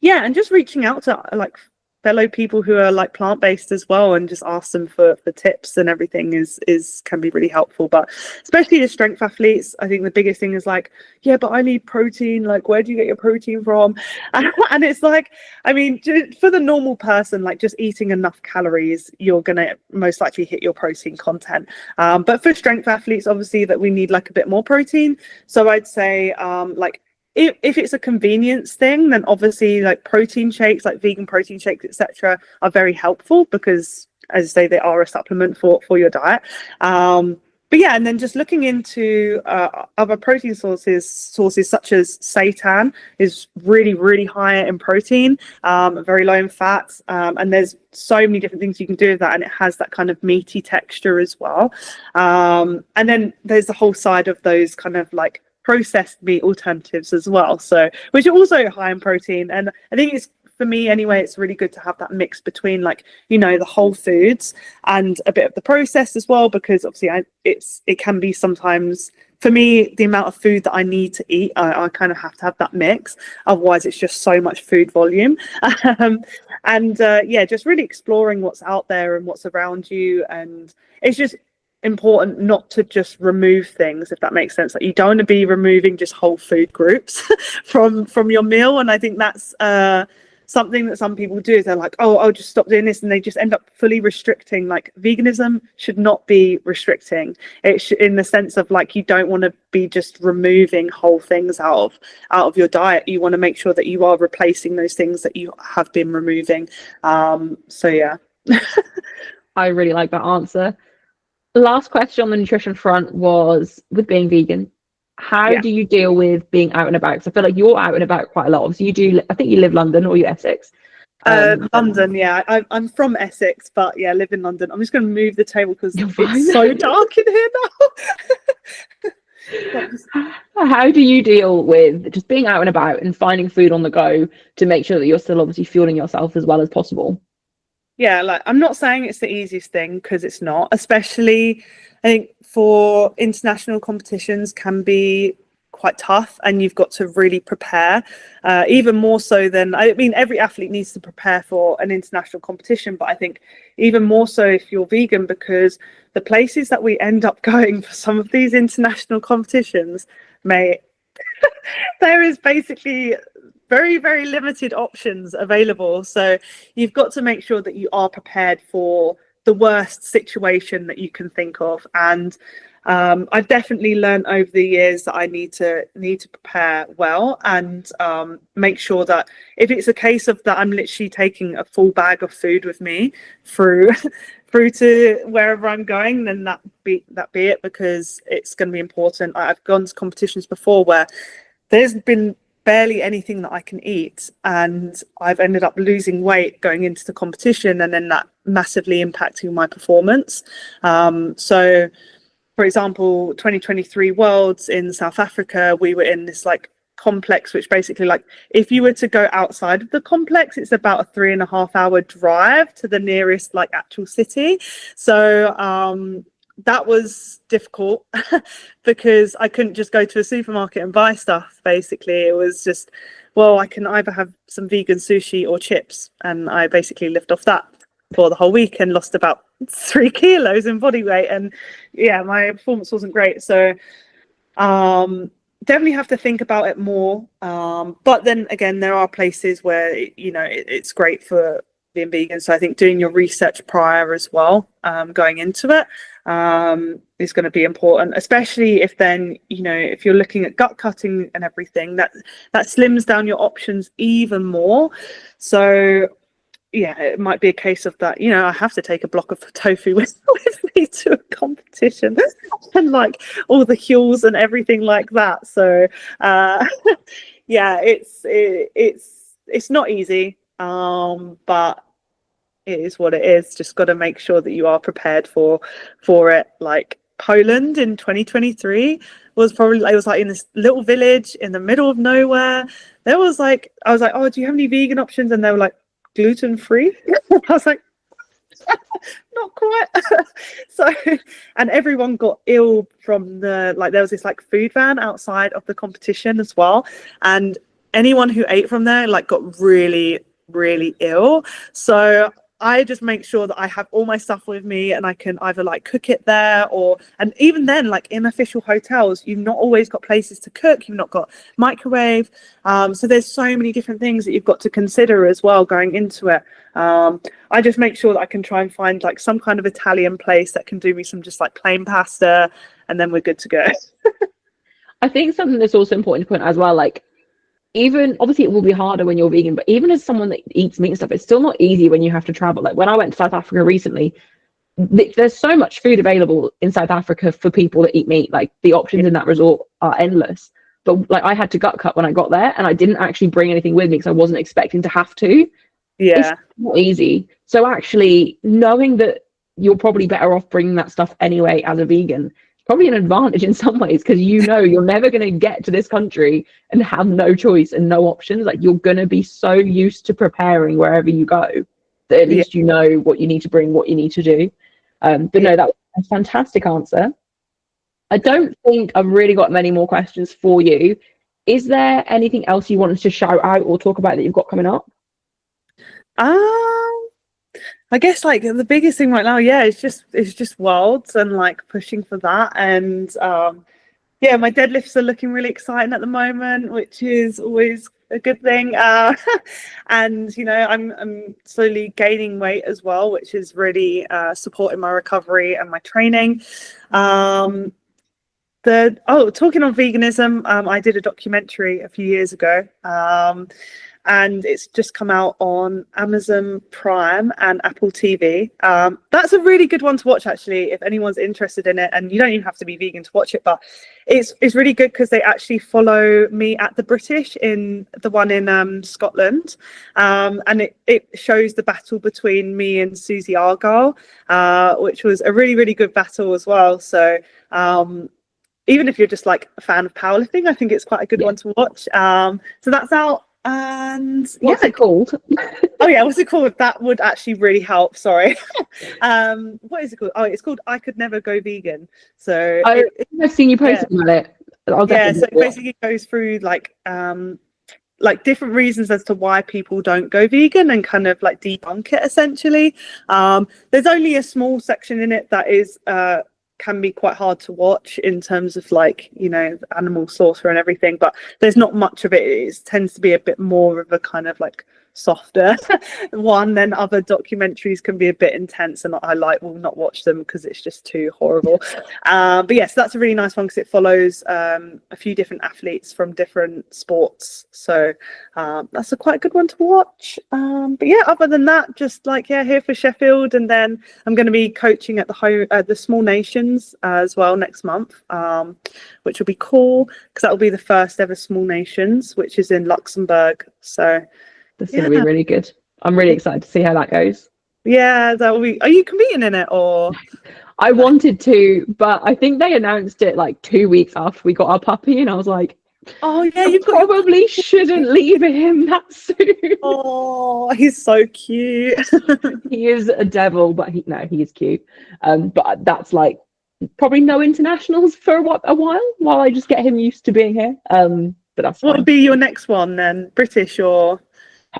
yeah, and just reaching out to like fellow people who are like plant-based as well, and just ask them for tips and everything is can be really helpful. But especially the strength athletes, I think the biggest thing is like, yeah, but I need protein, like where do you get your protein from? And it's like, I mean, for the normal person, like just eating enough calories, you're gonna most likely hit your protein content. But for strength athletes, obviously that we need like a bit more protein. So I'd say like, if it's a convenience thing, then obviously like protein shakes, like vegan protein shakes, etc., are very helpful, because as I say, they are a supplement for your diet. But yeah, and then just looking into other protein sources such as seitan is really, really high in protein, very low in fats, and there's so many different things you can do with that, and it has that kind of meaty texture as well. And then there's the whole side of those kind of like processed meat alternatives as well, so which are also high in protein. And I think it's, for me anyway, it's really good to have that mix between like, you know, the whole foods and a bit of the processed as well, because obviously it can be sometimes, for me, the amount of food that I need to eat, I kind of have to have that mix, otherwise it's just so much food volume. And yeah, just really exploring what's out there and what's around you. And it's just important not to just remove things, if that makes sense. Like you don't want to be removing just whole food groups from your meal. And I think that's something that some people do, is they're like, oh, I'll just stop doing this, and they just end up fully restricting. Like veganism should not be restricting it, in the sense of like, you don't want to be just removing whole things out of your diet. You want to make sure that you are replacing those things that you have been removing. So yeah. I really like that answer. Last question on the nutrition front was, with being vegan, how do you deal with being out and about? Because I feel like you're out and about quite a lot. Obviously you do, I think you live London or you Essex. London, yeah. I'm from Essex, but yeah, live in London. I'm just going to move the table because You're fine. it's so dark in here now. How do you deal with just being out and about and finding food on the go to make sure that you're still obviously fueling yourself as well as possible? Yeah, like I'm not saying it's the easiest thing because it's not, especially I think for international competitions can be quite tough and you've got to really prepare even more so than I mean every athlete needs to prepare for an international competition, but I think even more so if you're vegan, because the places that we end up going for some of these international competitions, mate, there is basically very, very limited options available. So you've got to make sure that you are prepared for the worst situation that you can think of. And I've definitely learned over the years that I need to prepare well and make sure that if it's a case of that I'm literally taking a full bag of food with me through to wherever I'm going, then that be it, because it's going to be important. I've gone to competitions before where there's been barely anything that I can eat, and I've ended up losing weight going into the competition, and then that massively impacting my performance. So, for example, 2023 Worlds in South Africa, we were in this like complex, which basically, like, if you were to go outside of the complex, it's about a 3.5 hour drive to the nearest like actual city. So that was difficult because I couldn't just go to a supermarket and buy stuff. Basically, it was just, well, I can either have some vegan sushi or chips, and I basically lived off that for the whole week and lost about 3 kilos in body weight, and yeah, my performance wasn't great. So definitely have to think about it more, but then again, there are places where it's great for being vegan. So I think doing your research prior as well, going into it, is going to be important, especially if then if you're looking at gut cutting and everything, that slims down your options even more. So yeah, it might be a case of that, I have to take a block of tofu with me to a competition and like all the huels and everything like that. So yeah, it's not easy, but it is what it is. Just got to make sure that you are prepared for it. Like Poland in 2023 was probably, I was like in this little village in the middle of nowhere. There was like, I was like, oh, do you have any vegan options? And they were like, gluten-free. I was like, not quite. So, and everyone got ill from there was this like food van outside of the competition as well, and anyone who ate from there like got really, really ill. So I just make sure that I have all my stuff with me, and I can either like cook it there, and even then, like in official hotels, you've not always got places to cook, you've not got microwave. So there's so many different things that you've got to consider as well going into it. I just make sure that I can try and find like some kind of Italian place that can do me some just like plain pasta, and then we're good to go. I think something that's also important to point out as well, like, even obviously it will be harder when you're vegan, but even as someone that eats meat and stuff, it's still not easy when you have to travel. Like when I went to South Africa recently, there's so much food available in South Africa for people that eat meat. Like the options in that resort are endless. But like I had to gut cut when I got there, and I didn't actually bring anything with me because I wasn't expecting to have to. Yeah, it's not easy. So actually knowing that you're probably better off bringing that stuff anyway as a vegan, probably an advantage in some ways, because you're never going to get to this country and have no choice and no options. Like you're going to be so used to preparing wherever you go that at least you know what you need to bring, what you need to do. But no, that was a fantastic answer. I don't think I've really got many more questions for you. Is there anything else you wanted to shout out or talk about that you've got coming up? I guess like the biggest thing right now, yeah, it's just Worlds and like pushing for that. And yeah, my deadlifts are looking really exciting at the moment, which is always a good thing. And I'm slowly gaining weight as well, which is really supporting my recovery and my training. Talking on veganism, I did a documentary a few years ago. and it's just come out on Amazon Prime and Apple TV. That's a really good one to watch, actually, if anyone's interested in it. And you don't even have to be vegan to watch it, but it's really good because they actually follow me at the British, in the one in Scotland, and it shows the battle between me and Susie Argyle, which was a really good battle as well. So even if you're just like a fan of powerlifting, I think it's quite a good one to watch. So that's out. And what's it called? Oh yeah, what's it called? That would actually really help. Sorry. What is it called? Oh, it's called I Could Never Go Vegan. So I've seen you post about it. So it basically goes through like different reasons as to why people don't go vegan, and kind of like debunk it essentially. There's only a small section in it that is can be quite hard to watch in terms of like, you know, animal slaughter and everything, but there's not much of it. It tends to be a bit more of a kind of like softer one. Then other documentaries can be a bit intense, and I will not watch them because it's just too horrible. But yes, that's a really nice one because it follows a few different athletes from different sports, so that's a quite good one to watch. But yeah, other than that, just like here for Sheffield, and then I'm going to be coaching at the Small Nations as well next month, which will be cool because that will be the first ever Small Nations, which is in Luxembourg. So that's going to be really good. I'm really excited to see how that goes. Yeah, that will be. Are you competing in it, or? I wanted to, but I think they announced it like 2 weeks after we got our puppy, and I was like, oh yeah, you probably shouldn't leave him that soon. Oh, he's so cute. He is a devil, but he is cute. But that's like probably no internationals for a while I just get him used to being here. But that's what would be your next one then? British or?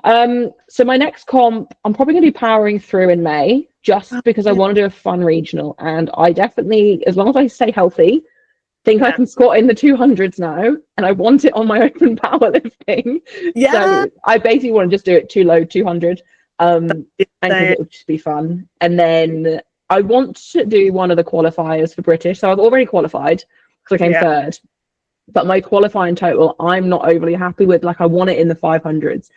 So my next comp, I'm probably going to be powering through in May, just because I want to do a fun regional, and I definitely, as long as I stay healthy, think I can squat in the 200s now, and I want it on my open powerlifting. So I basically want to just do it too low 200, and because it would just be fun. And then I want to do one of the qualifiers for British. So I've already qualified because I came third, but my qualifying total, I'm not overly happy with. Like, I want it in the 500s.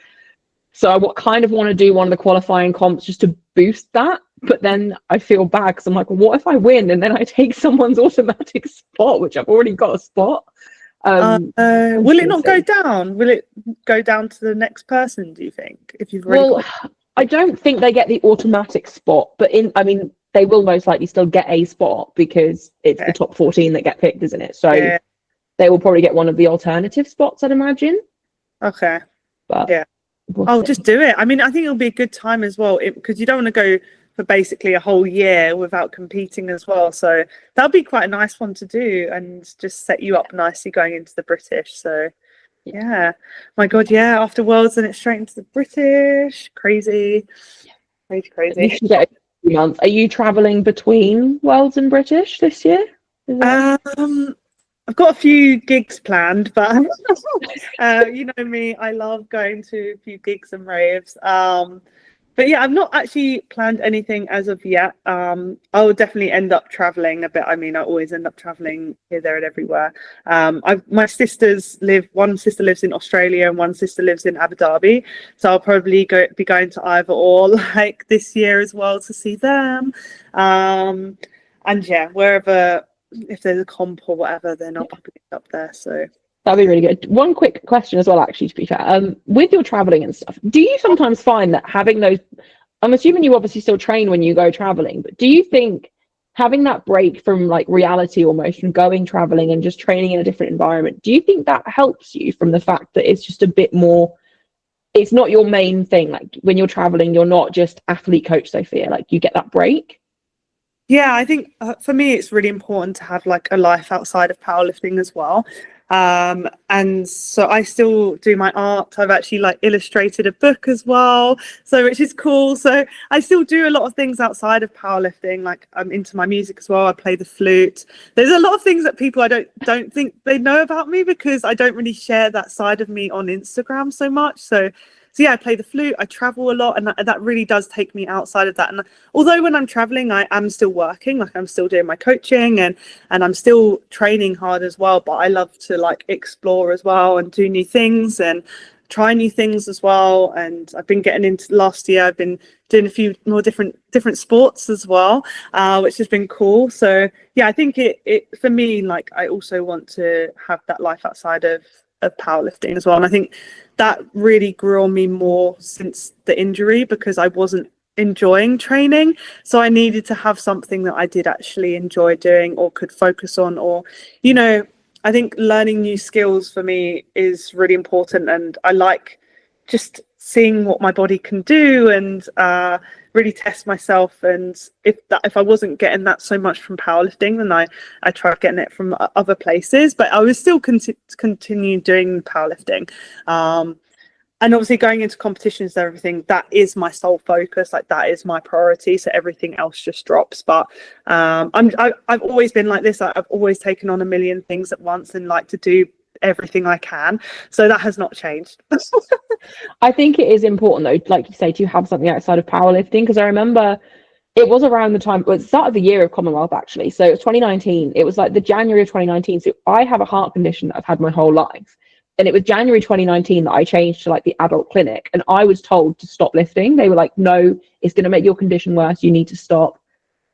So I kind of want to do one of the qualifying comps just to boost that. But then I feel bad because I'm like, well, what if I win and then I take someone's automatic spot, which I've already got a spot? Will it not go down? Will it go down to the next person, do you think? If you've already I don't think they get the automatic spot, but they will most likely still get a spot because it's the top 14 that get picked, isn't it? So they will probably get one of the alternative spots, I'd imagine. Okay. But I'll just do it. I mean, I think it'll be a good time as well, because you don't want to go for basically a whole year without competing as well. So that'll be quite a nice one to do and just set you up nicely going into the British. So yeah, my God, after Worlds, then it's straight into the British. Crazy. You should get a few months. Are you traveling between Worlds and British this year? I've got a few gigs planned, but you know me, I love going to a few gigs and raves. But yeah, I've not actually planned anything as of yet. I'll definitely end up traveling a bit. I mean, I always end up traveling here, there, and everywhere. My sisters one sister lives in Australia and one sister lives in Abu Dhabi. So I'll probably be going to either or like this year as well to see them. And yeah, wherever, if there's a comp or whatever, then I'll probably get up there. So that'd be really good. One quick question as well, actually, to be fair. With your traveling and stuff, do you sometimes find that having those, I'm assuming you obviously still train when you go traveling, but do you think having that break from like reality almost, from going traveling and just training in a different environment, do you think that helps you from the fact that it's just a bit more, it's not your main thing? Like when you're traveling, you're not just athlete coach Sophia, like you get that break? Yeah, I think for me, it's really important to have like a life outside of powerlifting as well. And so I still do my art. I've actually like illustrated a book as well, so which is cool. So I still do a lot of things outside of powerlifting. Like I'm into my music as well. I play the flute. There's a lot of things that people I don't think they know about me because I don't really share that side of me on Instagram so much. So yeah, I play the flute, I travel a lot, and that really does take me outside of that. And although when I'm traveling, I am still working, like I'm still doing my coaching and I'm still training hard as well, but I love to like explore as well and do new things and try new things as well. And I've been getting into last year, I've been doing a few more different sports as well, which has been cool. So yeah, I think it for me, like, I also want to have that life outside of powerlifting as well. And I think that really grew on me more since the injury, because I wasn't enjoying training, so I needed to have something that I did actually enjoy doing or could focus on. Or, you know, I think learning new skills for me is really important, and I like just seeing what my body can do and really test myself. And if I wasn't getting that so much from powerlifting, then I tried getting it from other places, but I was still continue doing powerlifting. And obviously going into competitions and everything, that is my sole focus, like that is my priority, so everything else just drops. But I've always been like this. I've always taken on a million things at once and like to do everything I can, so that has not changed. I think it is important though, like you say, to have something outside of powerlifting, because I remember it was around the time, it was the start of the year of Commonwealth actually, so it was 2019, it was like the January of 2019. So I have a heart condition that I've had my whole life, and it was January 2019 that I changed to like the adult clinic, and I was told to stop lifting. They were like, no, it's going to make your condition worse, you need to stop.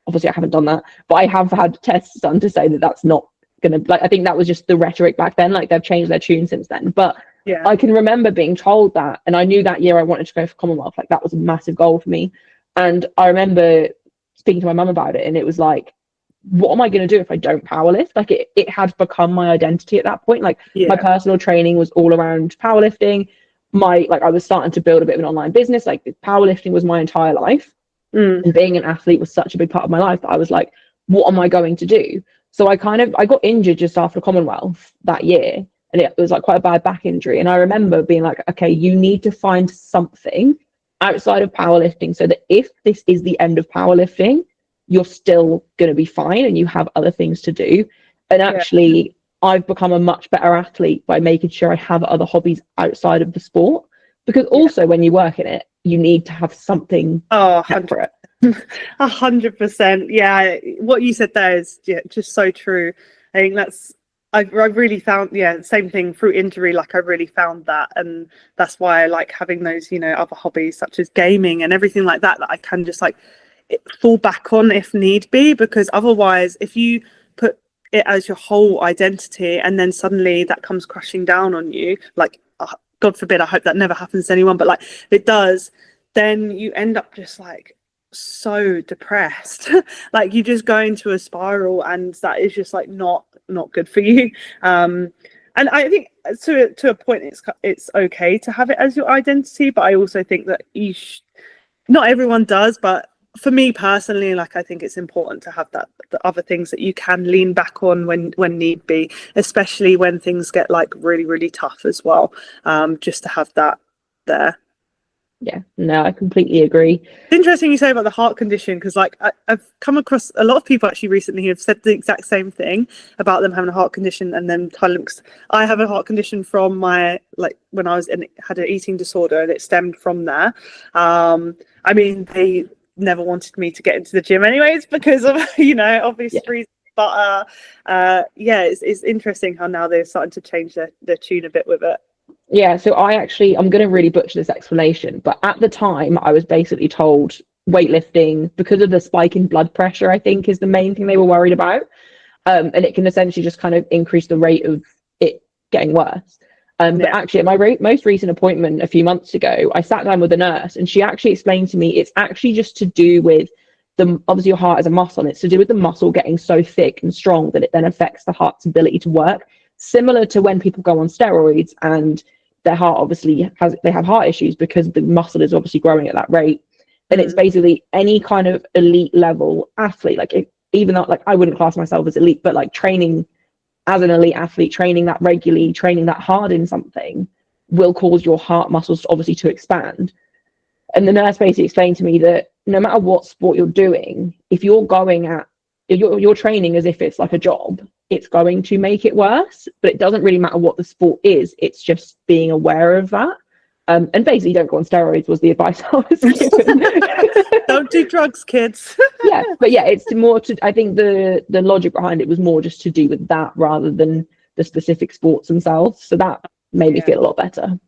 Obviously I haven't done that, but I have had tests done to say that that's not gonna, like, I think that was just the rhetoric back then, like they've changed their tune since then. But Yeah, I can remember being told that, and I knew that year I wanted to go for Commonwealth, like that was a massive goal for me. And I remember speaking to my mum about it, and it was like, what am I going to do if I don't powerlift? Like it had become my identity at that point. Like my personal training was all around powerlifting. I was starting to build a bit of an online business. Like powerlifting was my entire life, and being an athlete was such a big part of my life that I was like, what am I going to do? So I got injured just after Commonwealth that year, and it was like quite a bad back injury. And I remember being like, okay, you need to find something outside of powerlifting so that if this is the end of powerlifting, you're still going to be fine and you have other things to do. And actually, I've become a much better athlete by making sure I have other hobbies outside of the sport, because also when you work in it, you need to have something separate. 100%. Yeah, what you said there is just so true. I think I've really found, same thing through injury. Like I really found that, and that's why I like having those, other hobbies such as gaming and everything like that I can just like fall back on if need be. Because otherwise, if you put it as your whole identity and then suddenly that comes crashing down on you, like God forbid, I hope that never happens to anyone, but like if it does, then you end up just like so depressed. Like you just go into a spiral, and that is just like not good for you. And I think to a point it's okay to have it as your identity, but I also think that not everyone does, but for me personally, like I think it's important to have the other things that you can lean back on when need be, especially when things get like really, really tough as well. Just to have that there. Yeah, no, I completely agree. It's interesting you say about the heart condition, because like I've come across a lot of people actually recently who have said the exact same thing about them having a heart condition. And then I have a heart condition from my, like when I had an eating disorder, and it stemmed from there. I mean, they never wanted me to get into the gym anyways because of obvious reasons. But it's interesting how now they're starting to change their tune a bit with it. Yeah, so I'm going to really butcher this explanation, but at the time I was basically told weightlifting, because of the spike in blood pressure, I think is the main thing they were worried about. And it can essentially just kind of increase the rate of it getting worse. But actually at my most recent appointment a few months ago, I sat down with a nurse, and she actually explained to me it's actually just to do with obviously your heart is a muscle, and it's to do with the muscle getting so thick and strong that it then affects the heart's ability to work. Similar to when people go on steroids and their heart obviously they have heart issues because the muscle is obviously growing at that rate. And it's basically any kind of elite level athlete, like even though like I wouldn't class myself as elite, but like training as an elite athlete, training that regularly, training that hard in something will cause your heart muscles obviously to expand. And the nurse basically explained to me that no matter what sport you're doing, if you're you're training as if it's like a job, it's going to make it worse. But it doesn't really matter what the sport is, it's just being aware of that. And basically don't go on steroids was the advice I was given. Don't do drugs, kids. But it's more to, I think the logic behind it was more just to do with that rather than the specific sports themselves. So that made me feel a lot better.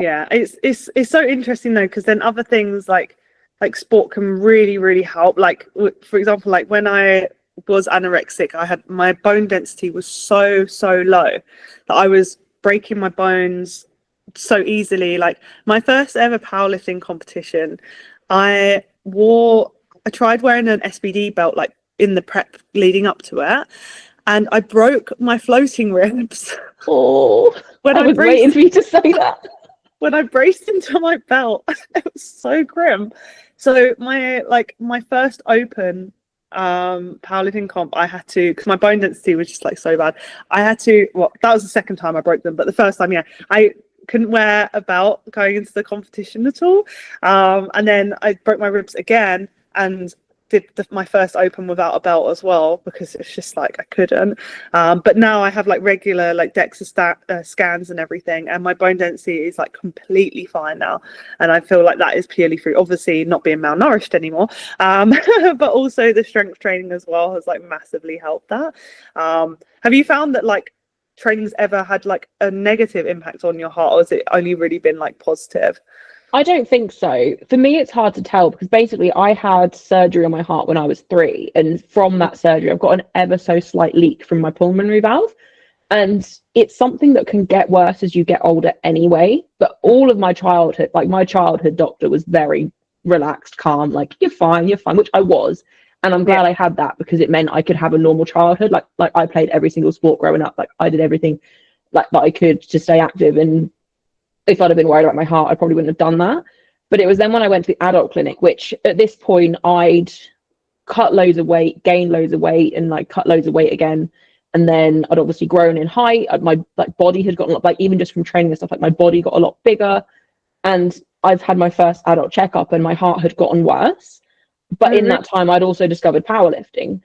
Yeah, it's so interesting though, because then other things like sport can really help. Like for example, like when I was anorexic, I had my bone density was so low that I was breaking my bones so easily. Like my first ever powerlifting competition, I tried wearing an SBD belt like in the prep leading up to it, and I broke my floating ribs. Oh, when I was waiting for you to say that. When I braced into my belt. It was so grim. So my first open powerlifting comp, I had to, because my bone density was just like so bad, I had to, well, that was the second time I broke them, but the first time, yeah, I couldn't wear a belt going into the competition at all. And then I broke my ribs again and did my first open without a belt as well, because it's just like I couldn't. But now I have like regular like DEXA scans and everything, and my bone density is like completely fine now. And I feel like that is purely through obviously not being malnourished anymore, but also the strength training as well has like massively helped that. Have you found that like training's ever had like a negative impact on your heart, or has it only really been like positive? I don't think so. For me, it's hard to tell because basically I had surgery on my heart when I was 3. And from that surgery, I've got an ever so slight leak from my pulmonary valve. And it's something that can get worse as you get older anyway. But all of my childhood, like my childhood doctor was very relaxed, calm, like, you're fine, which I was. And I'm glad I had that because it meant I could have a normal childhood. Like I played every single sport growing up. Like I did everything like that I could to stay active. And if I'd have been worried about my heart, I probably wouldn't have done that. But it was then when I went to the adult clinic, which at this point I'd cut loads of weight, gained loads of weight, and like cut loads of weight again. And then I'd obviously grown in height. My like body had gotten like even just from training and stuff, like my body got a lot bigger. And I've had my first adult checkup, and my heart had gotten worse. But in that time, I'd also discovered powerlifting.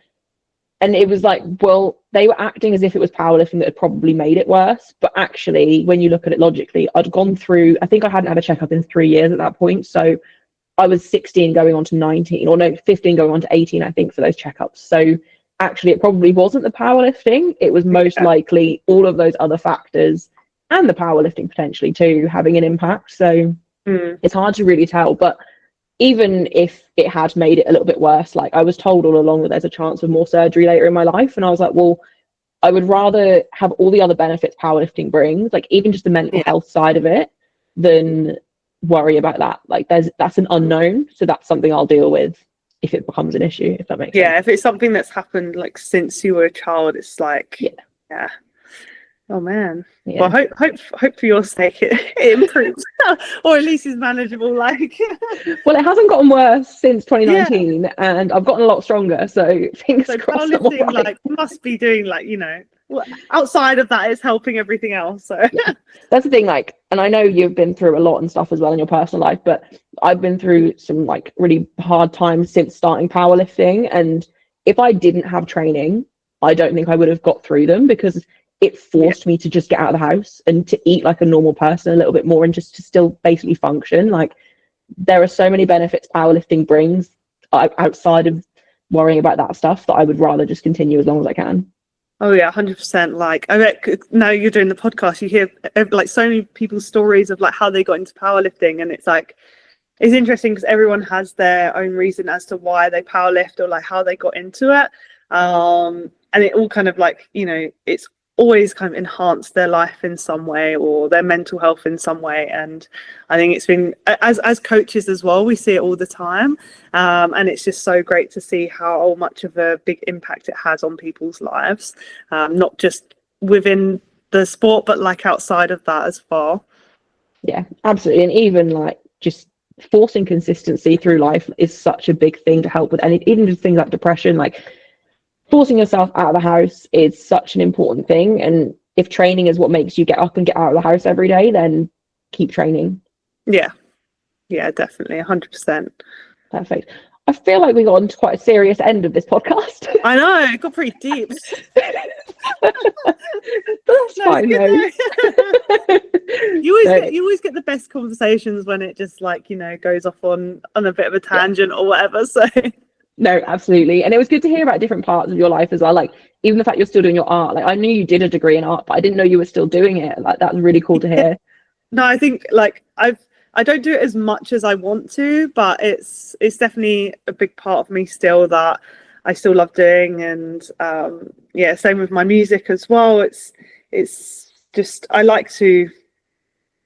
And it was like, well, they were acting as if it was powerlifting that had probably made it worse. But actually, when you look at it logically, I'd gone through, I think I hadn't had a checkup in 3 years at that point. So I was 16 going on to 19, or no, 15 going on to 18, I think, for those checkups. So actually, it probably wasn't the powerlifting. It was most likely all of those other factors and the powerlifting potentially too having an impact. So it's hard to really tell. But even if it had made it a little bit worse, like I was told all along that there's a chance of more surgery later in my life. And I was like, well, I would rather have all the other benefits powerlifting brings, like even just the mental health side of it, than worry about that. Like that's an unknown. So that's something I'll deal with if it becomes an issue, if that makes sense. Yeah, if it's something that's happened like since you were a child, it's like, yeah. Oh man. Yeah. Well, hope for your sake it improves, or at least is manageable. Like, well, it hasn't gotten worse since 2019, and I've gotten a lot stronger. So fingers crossed. Powerlifting like must be doing like, you know, outside of that, it's helping everything else. So that's the thing. Like, and I know you've been through a lot and stuff as well in your personal life, but I've been through some like really hard times since starting powerlifting. And if I didn't have training, I don't think I would have got through them, because it forced me to just get out of the house and to eat like a normal person a little bit more and just to still basically function. Like, there are so many benefits powerlifting brings outside of worrying about that stuff that I would rather just continue as long as I can. Oh yeah, 100%. Like, I bet now you're doing the podcast, you hear like so many people's stories of like how they got into powerlifting, and it's like, it's interesting because everyone has their own reason as to why they powerlift or like how they got into it. And it all kind of like, you know, it's always kind of enhanced their life in some way or their mental health in some way. And I think it's been, as coaches as well, we see it all the time, and it's just so great to see how much of a big impact it has on people's lives, not just within the sport but like outside of that as well. Yeah, absolutely. And even like just forcing consistency through life is such a big thing to help with any, even just things like depression. Like, forcing yourself out of the house is such an important thing. And if training is what makes you get up and get out of the house every day, then keep training. Yeah, definitely, 100%. Perfect. I feel like we got on to quite a serious end of this podcast. I know, it got pretty deep. That's fine though. You always get the best conversations when it just like, you know, goes off on a bit of a tangent or whatever. So no, absolutely. And it was good to hear about different parts of your life as well. Like, even the fact you're still doing your art. Like, I knew you did a degree in art, but I didn't know you were still doing it. Like, that was really cool to hear. No, I think like I don't do it as much as I want to, but it's definitely a big part of me still that I still love doing. And yeah, same with my music as well. It's just I like to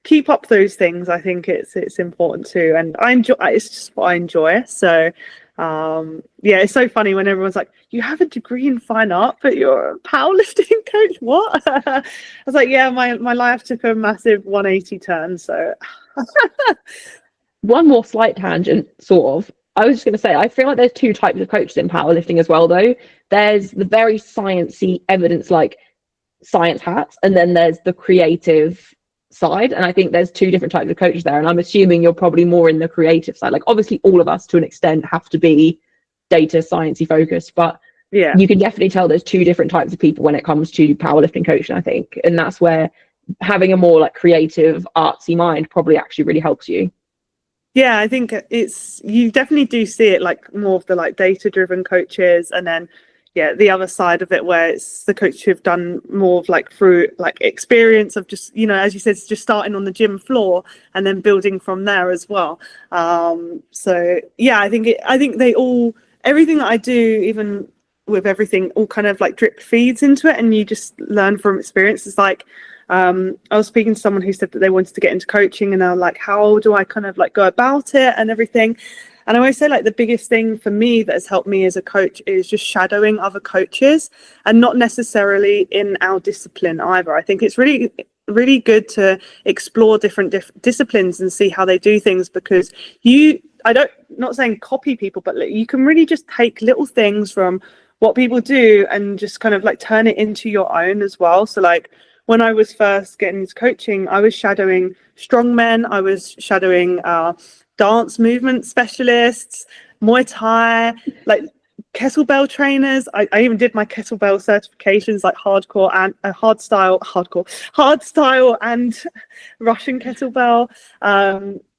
keep up those things. I think it's important too, and I enjoy. It's just what I enjoy. So yeah, it's so funny when everyone's like, "You have a degree in fine art, but you're a powerlifting coach." What? I was like, "Yeah, my life took a massive 180 turn." So One more slight tangent, sort of. I was just going to say, I feel like there's two types of coaches in powerlifting as well, though. There's the very sciencey evidence, like science hats, and then there's the creative side. And I think there's two different types of coaches there. And I'm assuming you're probably more in the creative side. Like, obviously, all of us to an extent have to be data sciencey focused, but yeah, you can definitely tell there's two different types of people when it comes to powerlifting coaching, I think. And that's where having a more like creative, artsy mind probably actually really helps you. yeah, I think you definitely do see it like more of the like data driven coaches, and then yeah, the other side of it where it's the coach who've done more of like through like experience of just, you know, as you said, it's just starting on the gym floor and then building from there as well. So yeah, I think they all, everything that I do, even with everything, all kind of like drip feeds into it, and you just learn from experience. It's like I was speaking to someone who said that they wanted to get into coaching, and they're like, how do I kind of like go about it and everything? And I always say like the biggest thing for me that has helped me as a coach is just shadowing other coaches, and not necessarily in our discipline either. I think it's really good to explore different disciplines and see how they do things, because not saying copy people, but you can really just take little things from what people do and just kind of like turn it into your own as well. So like when I was first getting into coaching, I was shadowing strongmen, I was shadowing dance movement specialists, Muay Thai, like kettlebell trainers. I even did my kettlebell certifications, like hardcore and hard style and Russian kettlebell.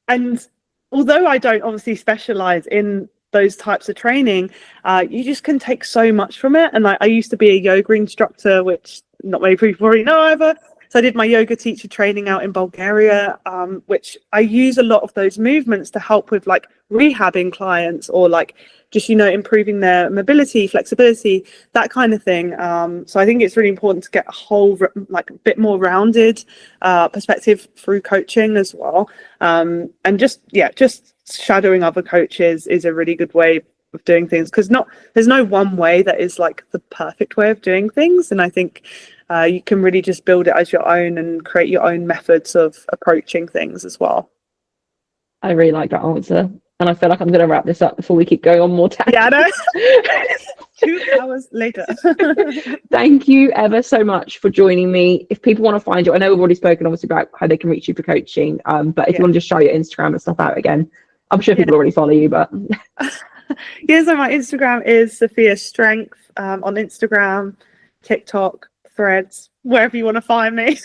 And although I don't obviously specialize in those types of training, you just can take so much from it. And I used to be a yoga instructor, which not many people already know either. So I did my yoga teacher training out in Bulgaria, which I use a lot of those movements to help with like rehabbing clients, or like just, you know, improving their mobility, flexibility, that kind of thing. So I think it's really important to get a whole, like a bit more rounded perspective through coaching as well. And just shadowing other coaches is a really good way of doing things, because there's no one way that is like the perfect way of doing things. And I think you can really just build it as your own and create your own methods of approaching things as well. I really like that answer. And I feel like I'm going to wrap this up before we keep going on more tangents. Yeah, I know. 2 hours later. Thank you ever so much for joining me. If people want to find you, I know we've already spoken obviously about how they can reach you for coaching, but if you want to just show your Instagram and stuff out again. I'm sure people already follow you, but yeah, so my Instagram is Sophia Strength, on Instagram, TikTok, Threads, wherever you want to find me.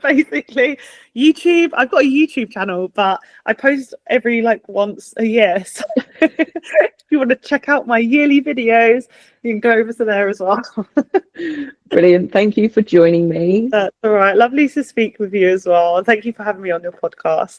Basically YouTube, I've got a YouTube channel, but I post every like once a year, so if you want to check out my yearly videos, you can go over to there as well. Brilliant. Thank you for joining me. That's all right, lovely to speak with you as well, and thank you for having me on your podcast.